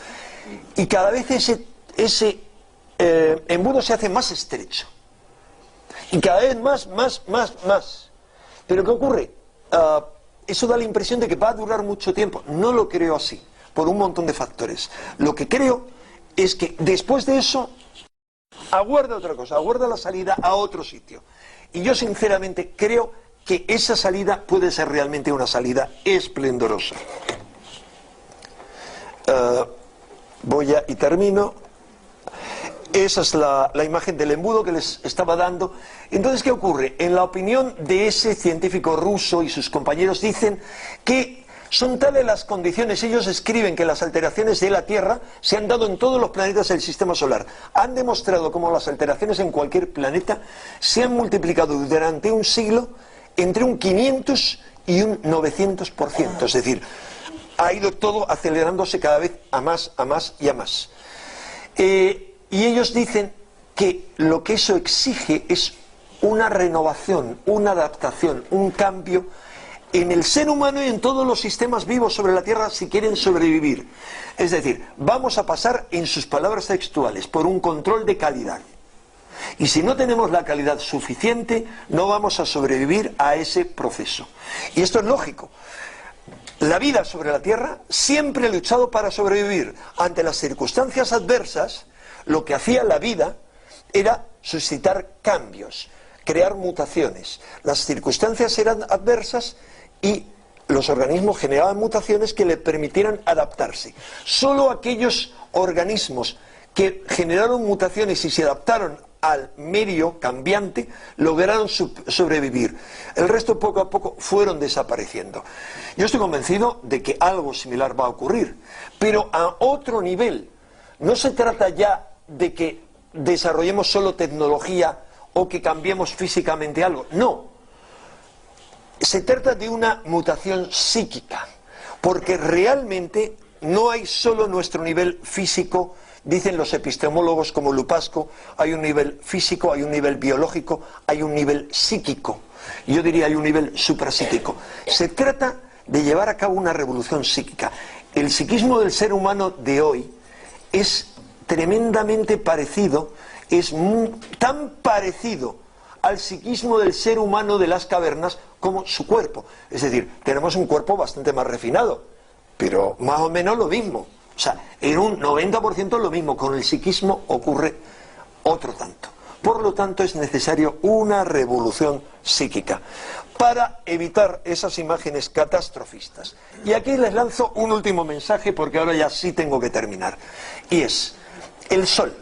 Speaker 2: Y cada vez ese embudo se hace más estrecho. Y cada vez más. Pero ¿qué ocurre? Eso da la impresión de que va a durar mucho tiempo. No lo creo así, por un montón de factores. Lo que creo es que después de eso aguarda otra cosa, aguarda la salida a otro sitio. Y yo sinceramente creo que esa salida puede ser realmente una salida esplendorosa. Y termino. Esa es la imagen del embudo que les estaba dando. Entonces, ¿qué ocurre? En la opinión de ese científico ruso y sus compañeros dicen que son tales las condiciones, ellos escriben que las alteraciones de la Tierra se han dado en todos los planetas del Sistema Solar. Han demostrado cómo las alteraciones en cualquier planeta se han multiplicado durante un siglo entre un 500 y un 900%. Es decir, ha ido todo acelerándose cada vez a más y a más. Y ellos dicen que lo que eso exige es una renovación, una adaptación, un cambio en el ser humano y en todos los sistemas vivos sobre la Tierra si quieren sobrevivir. Es decir, vamos a pasar, en sus palabras textuales, por un control de calidad. Y si no tenemos la calidad suficiente, no vamos a sobrevivir a ese proceso. Y esto es lógico. La vida sobre la Tierra siempre ha luchado para sobrevivir. Ante las circunstancias adversas, lo que hacía la vida era suscitar cambios, crear mutaciones. Las circunstancias eran adversas y los organismos generaban mutaciones que le permitieran adaptarse. Solo aquellos organismos que generaron mutaciones y se adaptaron al medio cambiante lograron sobrevivir. El resto poco a poco fueron desapareciendo. Yo estoy convencido de que algo similar va a ocurrir, pero a otro nivel. No se trata ya de que desarrollemos solo tecnología o que cambiemos físicamente algo. No. Se trata de una mutación psíquica, porque realmente no hay solo nuestro nivel físico. Dicen los epistemólogos como Lupasco, hay un nivel físico, hay un nivel biológico, hay un nivel psíquico. Yo diría hay un nivel suprapsíquico. Se trata de llevar a cabo una revolución psíquica. El psiquismo del ser humano de hoy es tremendamente parecido, es tan parecido al psiquismo del ser humano de las cavernas como su cuerpo. Es decir, tenemos un cuerpo bastante más refinado, pero más o menos lo mismo. O sea, en un 90% lo mismo. Con el psiquismo ocurre otro tanto. Por lo tanto, es necesario una revolución psíquica para evitar esas imágenes catastrofistas. Y aquí les lanzo un último mensaje, porque ahora ya sí tengo que terminar. Y es, el sol.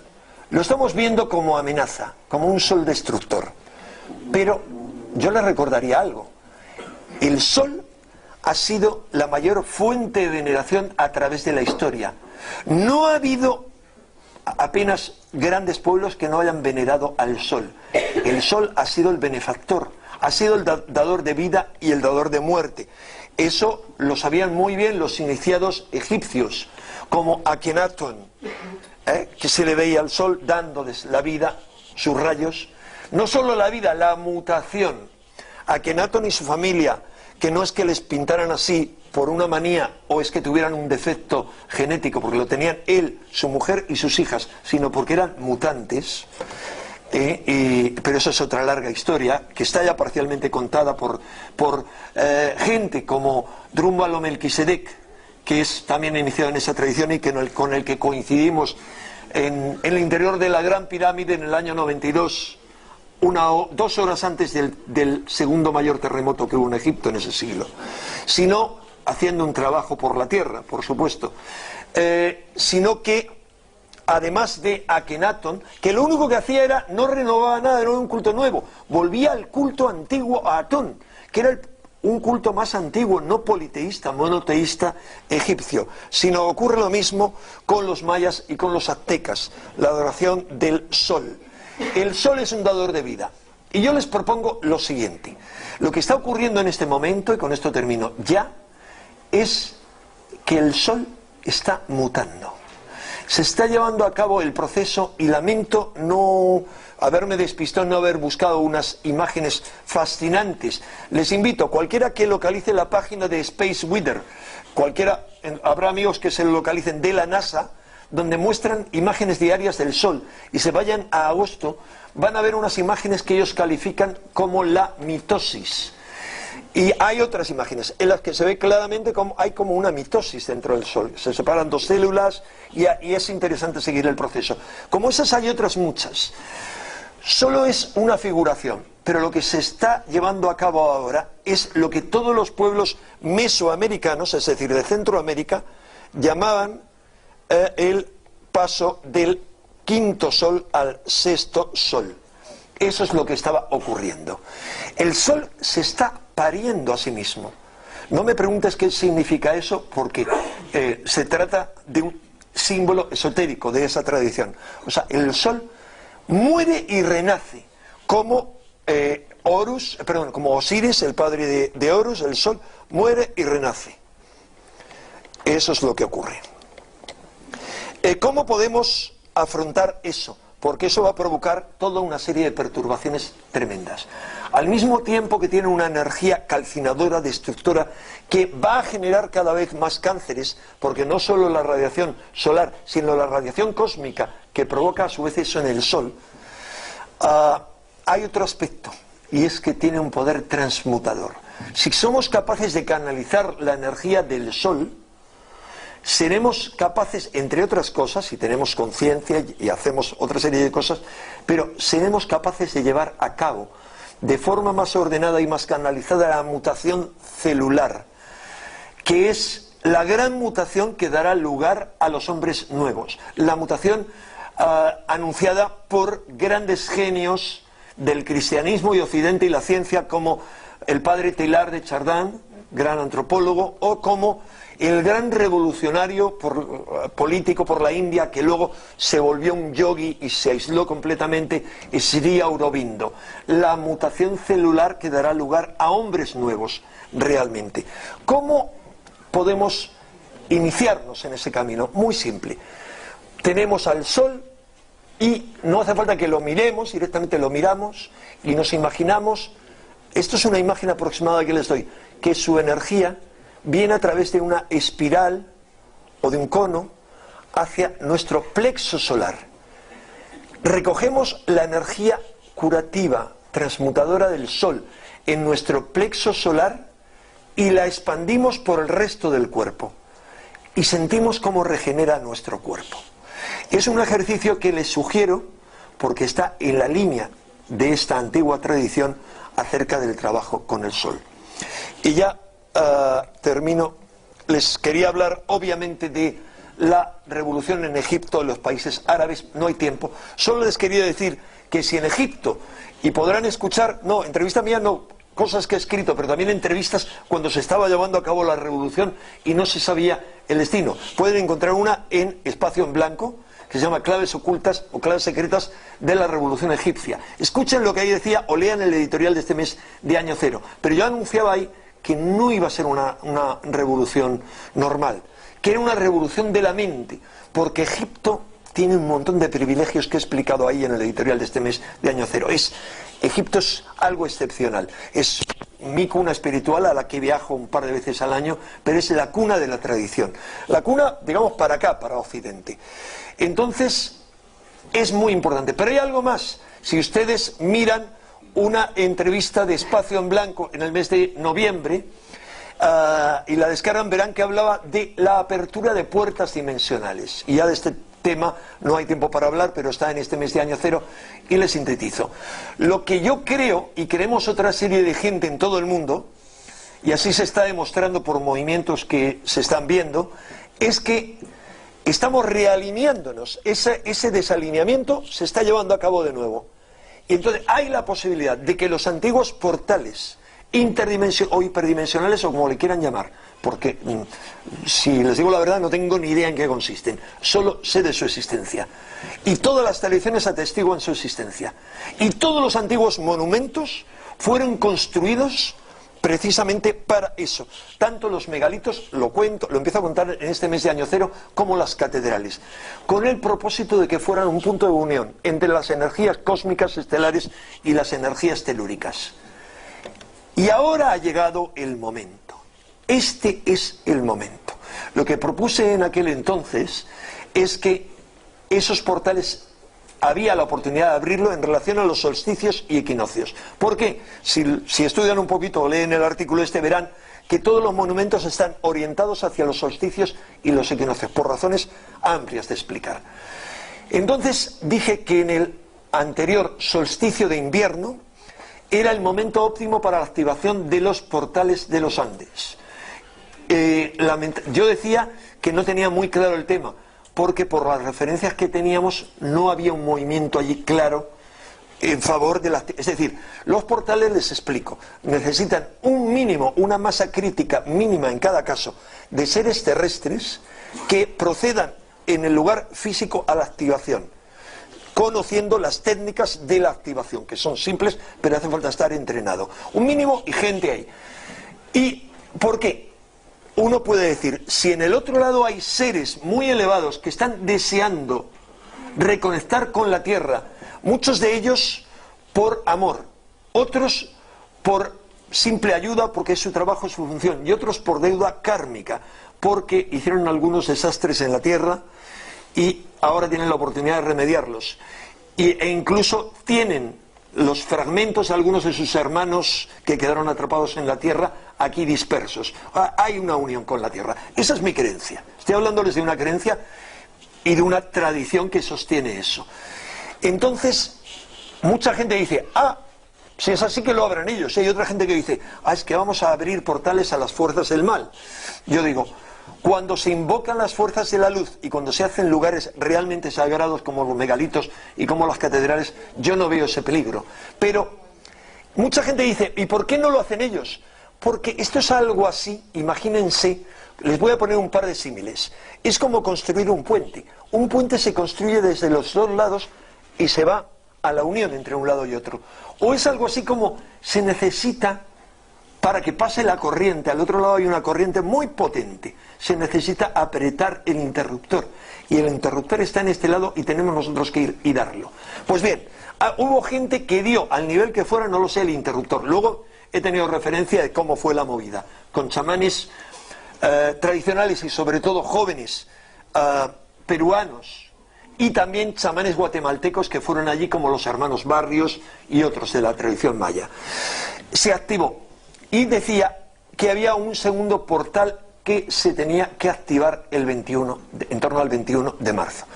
Speaker 2: Lo estamos viendo como amenaza, como un sol destructor. Pero yo les recordaría algo. El sol ha sido la mayor fuente de veneración a través de la historia. No ha habido apenas grandes pueblos que no hayan venerado al sol. El sol ha sido el benefactor, ha sido el dador de vida y el dador de muerte. Eso lo sabían muy bien los iniciados egipcios, como Akenatón, que se le veía al sol dándoles la vida, sus rayos. No solo la vida, la mutación. Akenatón y su familia, que no es que les pintaran así por una manía o es que tuvieran un defecto genético, porque lo tenían él, su mujer y sus hijas, sino porque eran mutantes. Pero eso es otra larga historia que está ya parcialmente contada por gente como Drúmbalo Melquisedec, que es también iniciado en esa tradición y que con el que coincidimos en el interior de la Gran Pirámide en el año 92, 2 horas antes del segundo mayor terremoto que hubo en Egipto en ese siglo, sino haciendo un trabajo por la tierra, por supuesto, sino que además de Akenatón, que lo único que hacía era, no renovaba nada, no era un culto nuevo, volvía al culto antiguo a Atón, que era un culto más antiguo, no politeísta, monoteísta egipcio, sino ocurre lo mismo con los mayas y con los aztecas, la adoración del sol. El sol es un dador de vida. Y yo les propongo lo siguiente. Lo que está ocurriendo en este momento, y con esto termino ya, es que el sol está mutando. Se está llevando a cabo el proceso y lamento no haberme despistado, no haber buscado unas imágenes fascinantes. Les invito, cualquiera que localice la página de Space Weather, habrá amigos que se lo localicen, de la NASA, donde muestran imágenes diarias del sol, y se vayan a agosto, van a ver unas imágenes que ellos califican como la mitosis. Y hay otras imágenes en las que se ve claramente como hay como una mitosis dentro del sol. Se separan 2 células y es interesante seguir el proceso. Como esas hay otras muchas. Solo es una figuración. pero lo que se está llevando a cabo ahora es lo que todos los pueblos mesoamericanos, es decir, de Centroamérica, llamaban el paso del quinto sol al sexto sol. Eso es lo que estaba ocurriendo. El sol se está pariendo a sí mismo. No me preguntes qué significa eso, porque se trata de un símbolo esotérico de esa tradición. O sea, el sol muere y renace, como como Osiris, el padre de Horus, el sol, muere y renace. Eso es lo que ocurre. ¿Cómo podemos afrontar eso? Porque eso va a provocar toda una serie de perturbaciones tremendas. Al mismo tiempo que tiene una energía calcinadora, destructora, que va a generar cada vez más cánceres, porque no solo la radiación solar, sino la radiación cósmica, que provoca a su vez eso en el Sol, hay otro aspecto, y es que tiene un poder transmutador. Si somos capaces de canalizar la energía del Sol, seremos capaces, entre otras cosas, si tenemos conciencia y hacemos otra serie de cosas, pero seremos capaces de llevar a cabo de forma más ordenada y más canalizada la mutación celular, que es la gran mutación que dará lugar a los hombres nuevos. La mutación anunciada por grandes genios del cristianismo y Occidente y la ciencia, como el padre Teilhard de Chardin, gran antropólogo, o como el gran revolucionario político por la India, que luego se volvió un yogi y se aisló completamente, Sri Aurobindo. La mutación celular que dará lugar a hombres nuevos, realmente. ¿Cómo podemos iniciarnos en ese camino? Muy simple. Tenemos al Sol y no hace falta que lo miremos, directamente lo miramos y nos imaginamos, esto es una imagen aproximada que les doy, que su energía viene a través de una espiral o de un cono hacia nuestro plexo solar. Recogemos la energía curativa, transmutadora del Sol en nuestro plexo solar y la expandimos por el resto del cuerpo. Y sentimos cómo regenera nuestro cuerpo. Es un ejercicio que les sugiero porque está en la línea de esta antigua tradición acerca del trabajo con el Sol. Y ya termino. Les quería hablar obviamente de la revolución en Egipto, en los países árabes. No hay tiempo. Solo les quería decir que si en Egipto, y podrán escuchar, no, entrevista mía no, cosas que he escrito, pero también entrevistas cuando se estaba llevando a cabo la revolución y no se sabía el destino. Pueden encontrar una en Espacio en Blanco, que se llama Claves ocultas o claves secretas de la revolución egipcia. Escuchen lo que ahí decía o lean el editorial de este mes de Año Cero. Pero yo anunciaba ahí que no iba a ser una revolución normal, que era una revolución de la mente, porque Egipto tiene un montón de privilegios que he explicado ahí en el editorial de este mes de Año Cero. Egipto es algo excepcional, es mi cuna espiritual a la que viajo un par de veces al año, pero es la cuna de la tradición, la cuna, digamos, para acá, para Occidente. Entonces, es muy importante, pero hay algo más. Si ustedes miran una entrevista de Espacio en Blanco en el mes de noviembre y la descargan, verán que hablaba de la apertura de puertas dimensionales. Y ya de este tema no hay tiempo para hablar, pero está en este mes de Año Cero y les sintetizo. Lo que yo creo, y creemos otra serie de gente en todo el mundo, y así se está demostrando por movimientos que se están viendo, es que estamos realineándonos. Ese desalineamiento se está llevando a cabo de nuevo. Y entonces hay la posibilidad de que los antiguos portales interdimensionales o hiperdimensionales, o como le quieran llamar, porque si les digo la verdad no tengo ni idea en qué consisten, solo sé de su existencia, y todas las tradiciones atestiguan su existencia, y todos los antiguos monumentos fueron construidos precisamente para eso. Tanto los megalitos, lo empiezo a contar en este mes de Año Cero, como las catedrales, con el propósito de que fueran un punto de unión entre las energías cósmicas estelares y las energías telúricas. Y ahora ha llegado el momento. Este es el momento. Lo que propuse en aquel entonces es que esos portales había la oportunidad de abrirlo en relación a los solsticios y equinoccios. ¿Por qué? Si estudian un poquito o leen el artículo verán que todos los monumentos están orientados hacia los solsticios y los equinoccios, por razones amplias de explicar. Entonces dije que en el anterior solsticio de invierno era el momento óptimo para la activación de los portales de los Andes. Yo decía que no tenía muy claro el tema, porque por las referencias que teníamos no había un movimiento allí claro en favor de es decir, los portales, les explico, necesitan un mínimo, una masa crítica mínima en cada caso de seres terrestres que procedan en el lugar físico a la activación, conociendo las técnicas de la activación, que son simples, pero hace falta estar entrenado. Un mínimo y gente ahí. ¿Y por qué? Uno puede decir, si en el otro lado hay seres muy elevados que están deseando reconectar con la Tierra, muchos de ellos por amor, otros por simple ayuda porque es su trabajo, su función, y otros por deuda kármica, porque hicieron algunos desastres en la Tierra y ahora tienen la oportunidad de remediarlos. E incluso tienen los fragmentos de algunos de sus hermanos que quedaron atrapados en la Tierra aquí dispersos. Hay una unión con la Tierra. Esa es mi creencia. Estoy hablándoles de una creencia y de una tradición que sostiene eso. Entonces, mucha gente dice, si es así que lo abran ellos. Y hay otra gente que dice, es que vamos a abrir portales a las fuerzas del mal. Yo digo, cuando se invocan las fuerzas de la luz y cuando se hacen lugares realmente sagrados como los megalitos y como las catedrales, yo no veo ese peligro. Pero mucha gente dice, ¿y por qué no lo hacen ellos? Porque esto es algo así, imagínense, les voy a poner un par de símiles. Es como construir un puente. Un puente se construye desde los dos lados y se va a la unión entre un lado y otro. O es algo así como se necesita, para que pase la corriente, al otro lado hay una corriente muy potente, se necesita apretar el interruptor. Y el interruptor está en este lado y tenemos nosotros que ir y darlo. Pues bien, hubo gente que dio, al nivel que fuera, no lo sé, el interruptor. Luego he tenido referencia de cómo fue la movida, con chamanes tradicionales y sobre todo jóvenes peruanos, y también chamanes guatemaltecos que fueron allí, como los hermanos Barrios y otros de la tradición maya. Se activó y decía que había un segundo portal que se tenía que activar el 21, en torno al 21 de marzo.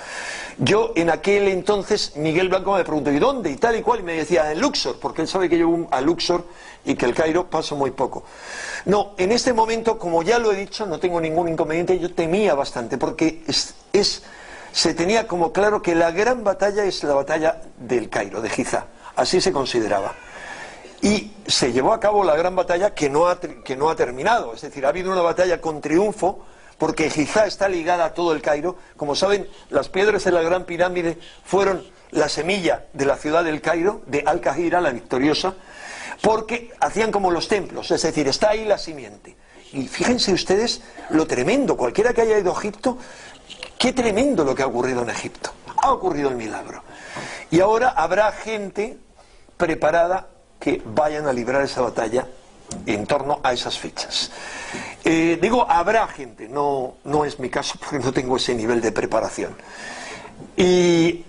Speaker 2: Yo en aquel entonces, Miguel Blanco me preguntó, ¿y dónde? Y tal y cual, y me decía, en Luxor, porque él sabe que yo a Luxor y que el Cairo paso muy poco. No, en este momento, como ya lo he dicho, no tengo ningún inconveniente, yo temía bastante, porque se tenía como claro que la gran batalla es la batalla del Cairo, de Giza, así se consideraba. Y se llevó a cabo la gran batalla que no ha terminado, es decir, ha habido una batalla con triunfo, porque Giza está ligada a todo el Cairo. Como saben, las piedras de la Gran Pirámide fueron la semilla de la ciudad del Cairo, de Al-Qahira, la victoriosa, porque hacían como los templos, es decir, está ahí la simiente. Y fíjense ustedes lo tremendo, cualquiera que haya ido a Egipto, qué tremendo lo que ha ocurrido en Egipto. Ha ocurrido el milagro. Y ahora habrá gente preparada que vayan a librar esa batalla en torno a esas fechas. Digo, habrá gente, no es mi caso porque no tengo ese nivel de preparación. Y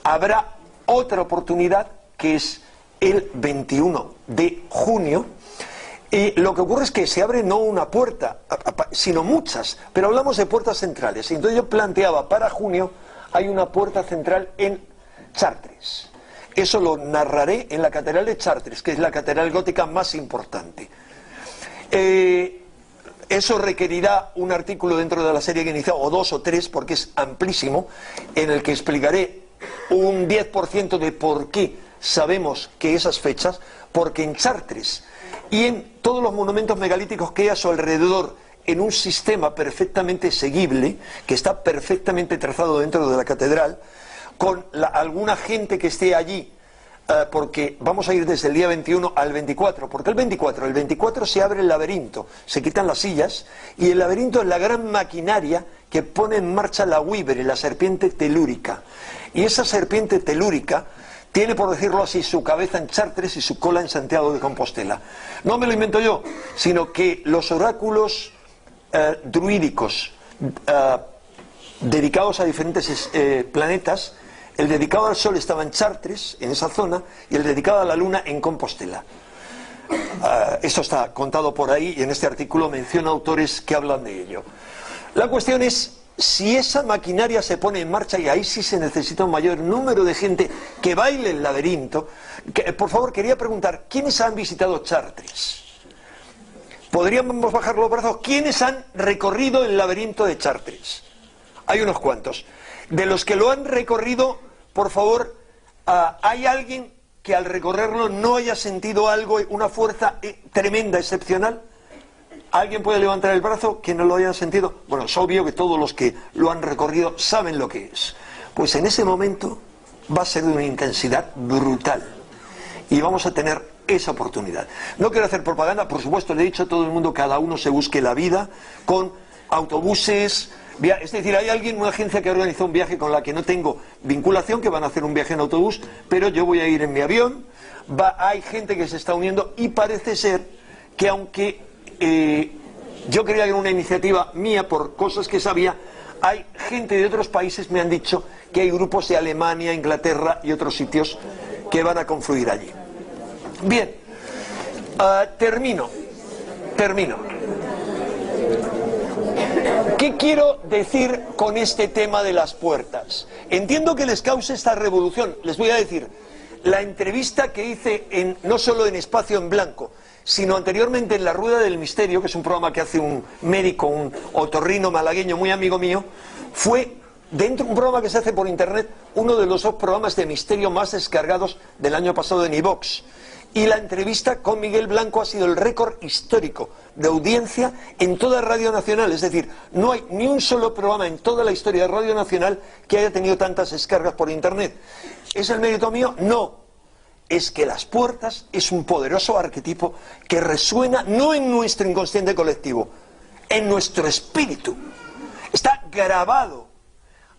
Speaker 2: habrá otra oportunidad que es el 21 de junio. Y lo que ocurre es que se abre no una puerta, sino muchas, pero hablamos de puertas centrales. Y entonces yo planteaba, para junio hay una puerta central en Chartres. Eso lo narraré en la Catedral de Chartres, que es la catedral gótica más importante. Eso requerirá un artículo dentro de la serie que he iniciado, o 2 o 3, porque es amplísimo, en el que explicaré un 10% de por qué sabemos que esas fechas, porque en Chartres y en todos los monumentos megalíticos que hay a su alrededor, en un sistema perfectamente seguible, que está perfectamente trazado dentro de la catedral, con alguna gente que esté allí, porque vamos a ir desde el día 21 al 24, porque el 24 se abre el laberinto, se quitan las sillas, y el laberinto es la gran maquinaria que pone en marcha la Wíbere, la serpiente telúrica. Y esa serpiente telúrica tiene, por decirlo así, su cabeza en Chartres y su cola en Santiago de Compostela. No me lo invento yo, sino que los oráculos druídicos dedicados a diferentes planetas, el dedicado al Sol estaba en Chartres, en esa zona, y el dedicado a la Luna en Compostela. Esto está contado por ahí y en este artículo menciona autores que hablan de ello. La cuestión es, si esa maquinaria se pone en marcha, y ahí sí se necesita un mayor número de gente que baile el laberinto, Por favor, quería preguntar, ¿quiénes han visitado Chartres? ¿Podríamos bajar los brazos? ¿Quiénes han recorrido el laberinto de Chartres? Hay unos cuantos. De los que lo han recorrido, por favor, ¿hay alguien que al recorrerlo no haya sentido algo, una fuerza tremenda, excepcional? ¿Alguien puede levantar el brazo que no lo haya sentido? Bueno, es obvio que todos los que lo han recorrido saben lo que es. Pues en ese momento va a ser de una intensidad brutal. Y vamos a tener esa oportunidad. No quiero hacer propaganda, por supuesto, le he dicho a todo el mundo, cada uno se busque la vida con autobuses. Es decir, hay alguien, una agencia que organizó un viaje con la que no tengo vinculación, que van a hacer un viaje en autobús, pero yo voy a ir en mi avión. Hay gente que se está uniendo y parece ser que aunque yo creía que era una iniciativa mía por cosas que sabía, hay gente de otros países, me han dicho que hay grupos de Alemania, Inglaterra y otros sitios que van a confluir allí. Bien, termino. ¿Qué quiero decir con este tema de las puertas? Entiendo que les cause esta revolución. Les voy a decir, la entrevista que hice no solo en Espacio en Blanco, sino anteriormente en La Rueda del Misterio, que es un programa que hace un médico, un otorrino malagueño muy amigo mío, fue dentro de un programa que se hace por internet, uno de los 2 programas de misterio más descargados del año pasado en iVox. Y la entrevista con Miguel Blanco ha sido el récord histórico de audiencia en toda Radio Nacional. Es decir, no hay ni un solo programa en toda la historia de Radio Nacional que haya tenido tantas descargas por internet. ¿Es el mérito mío? No. Es que las puertas es un poderoso arquetipo que resuena no en nuestro inconsciente colectivo, en nuestro espíritu. Está grabado.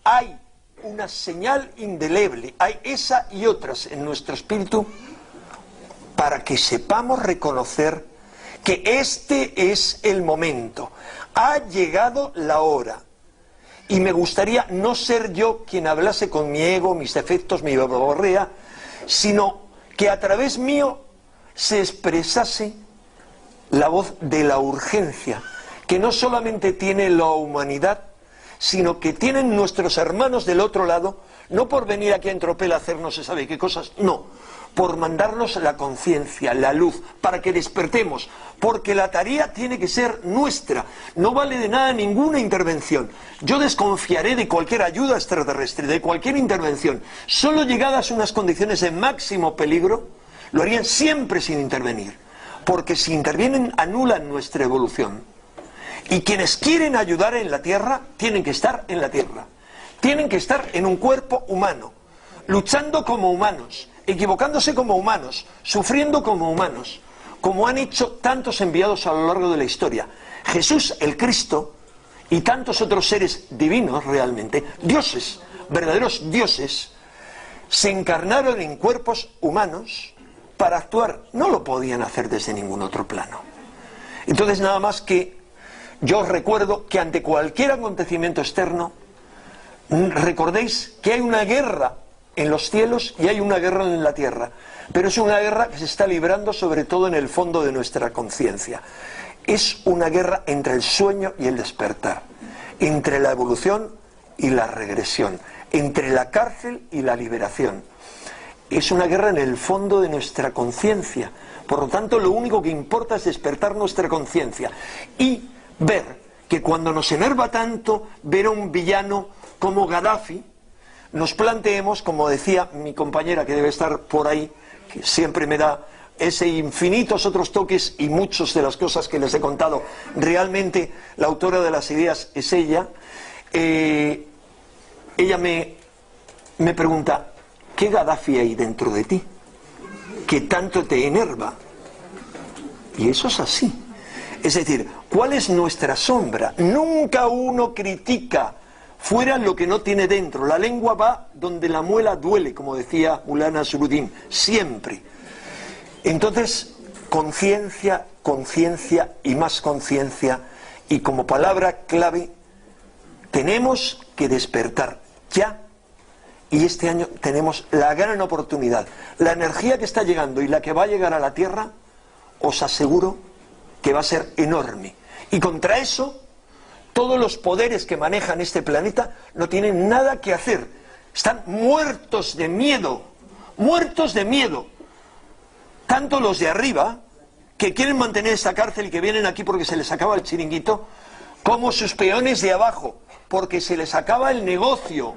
Speaker 2: Hay una señal indeleble, hay esa y otras en nuestro espíritu, para que sepamos reconocer que este es el momento. Ha llegado la hora. Y me gustaría no ser yo quien hablase con mi ego, mis defectos, mi verborrea, sino que a través mío se expresase la voz de la urgencia, que no solamente tiene la humanidad, sino que tienen nuestros hermanos del otro lado, no por venir aquí a Entropel a hacer no se sabe qué cosas, no, por mandarnos la conciencia, la luz, para que despertemos, porque la tarea tiene que ser nuestra, no vale de nada ninguna intervención. Yo desconfiaré de cualquier ayuda extraterrestre, de cualquier intervención, solo llegadas a unas condiciones de máximo peligro, lo harían siempre sin intervenir, porque si intervienen anulan nuestra evolución. Y quienes quieren ayudar en la Tierra, tienen que estar en la Tierra. Tienen que estar en un cuerpo humano, luchando como humanos, equivocándose como humanos, sufriendo como humanos, como han hecho tantos enviados a lo largo de la historia. Jesús, el Cristo, y tantos otros seres divinos realmente, dioses, verdaderos dioses, se encarnaron en cuerpos humanos para actuar. No lo podían hacer desde ningún otro plano. Entonces, nada más que yo os recuerdo que ante cualquier acontecimiento externo, recordéis que hay una guerra en los cielos y hay una guerra en la tierra, pero es una guerra que se está librando sobre todo en el fondo de nuestra conciencia. Es una guerra entre el sueño y el despertar, entre la evolución y la regresión, entre la cárcel y la liberación. Es una guerra en el fondo de nuestra conciencia. Por lo tanto, lo único que importa es despertar nuestra conciencia y ver que cuando nos enerva tanto ver a un villano como Gaddafi, nos planteemos, como decía mi compañera que debe estar por ahí, que siempre me da ese infinitos otros toques y muchas de las cosas que les he contado, realmente la autora de las ideas es ella. Ella me pregunta, ¿qué Gaddafi hay dentro de ti? ¿Qué tanto te enerva? Y eso es así. Es decir, ¿cuál es nuestra sombra? Nunca uno critica fuera lo que no tiene dentro. La lengua va donde la muela duele, como decía Maulana Nasruddin, siempre. Entonces, conciencia, conciencia y más conciencia, y como palabra clave, tenemos que despertar ya. Y este año tenemos la gran oportunidad. La energía que está llegando y la que va a llegar a la Tierra, os aseguro que va a ser enorme. Y contra eso, todos los poderes que manejan este planeta no tienen nada que hacer. Están muertos de miedo, tanto los de arriba, que quieren mantener esta cárcel y que vienen aquí porque se les acaba el chiringuito, como sus peones de abajo, porque se les acaba el negocio.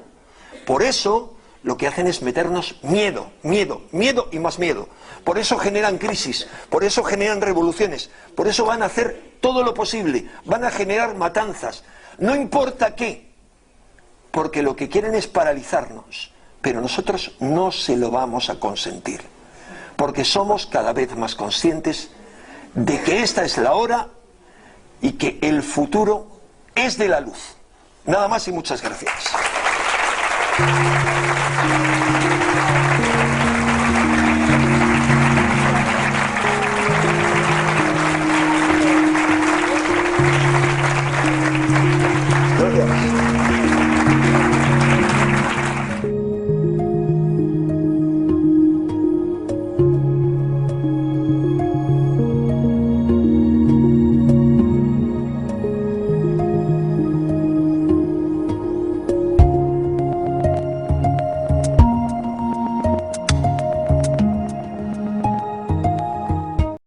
Speaker 2: Por eso lo que hacen es meternos miedo, miedo, miedo y más miedo. Por eso generan crisis, por eso generan revoluciones, por eso van a hacer todo lo posible, van a generar matanzas, no importa qué, porque lo que quieren es paralizarnos, pero nosotros no se lo vamos a consentir, porque somos cada vez más conscientes de que esta es la hora y que el futuro es de la luz. Nada más y muchas gracias.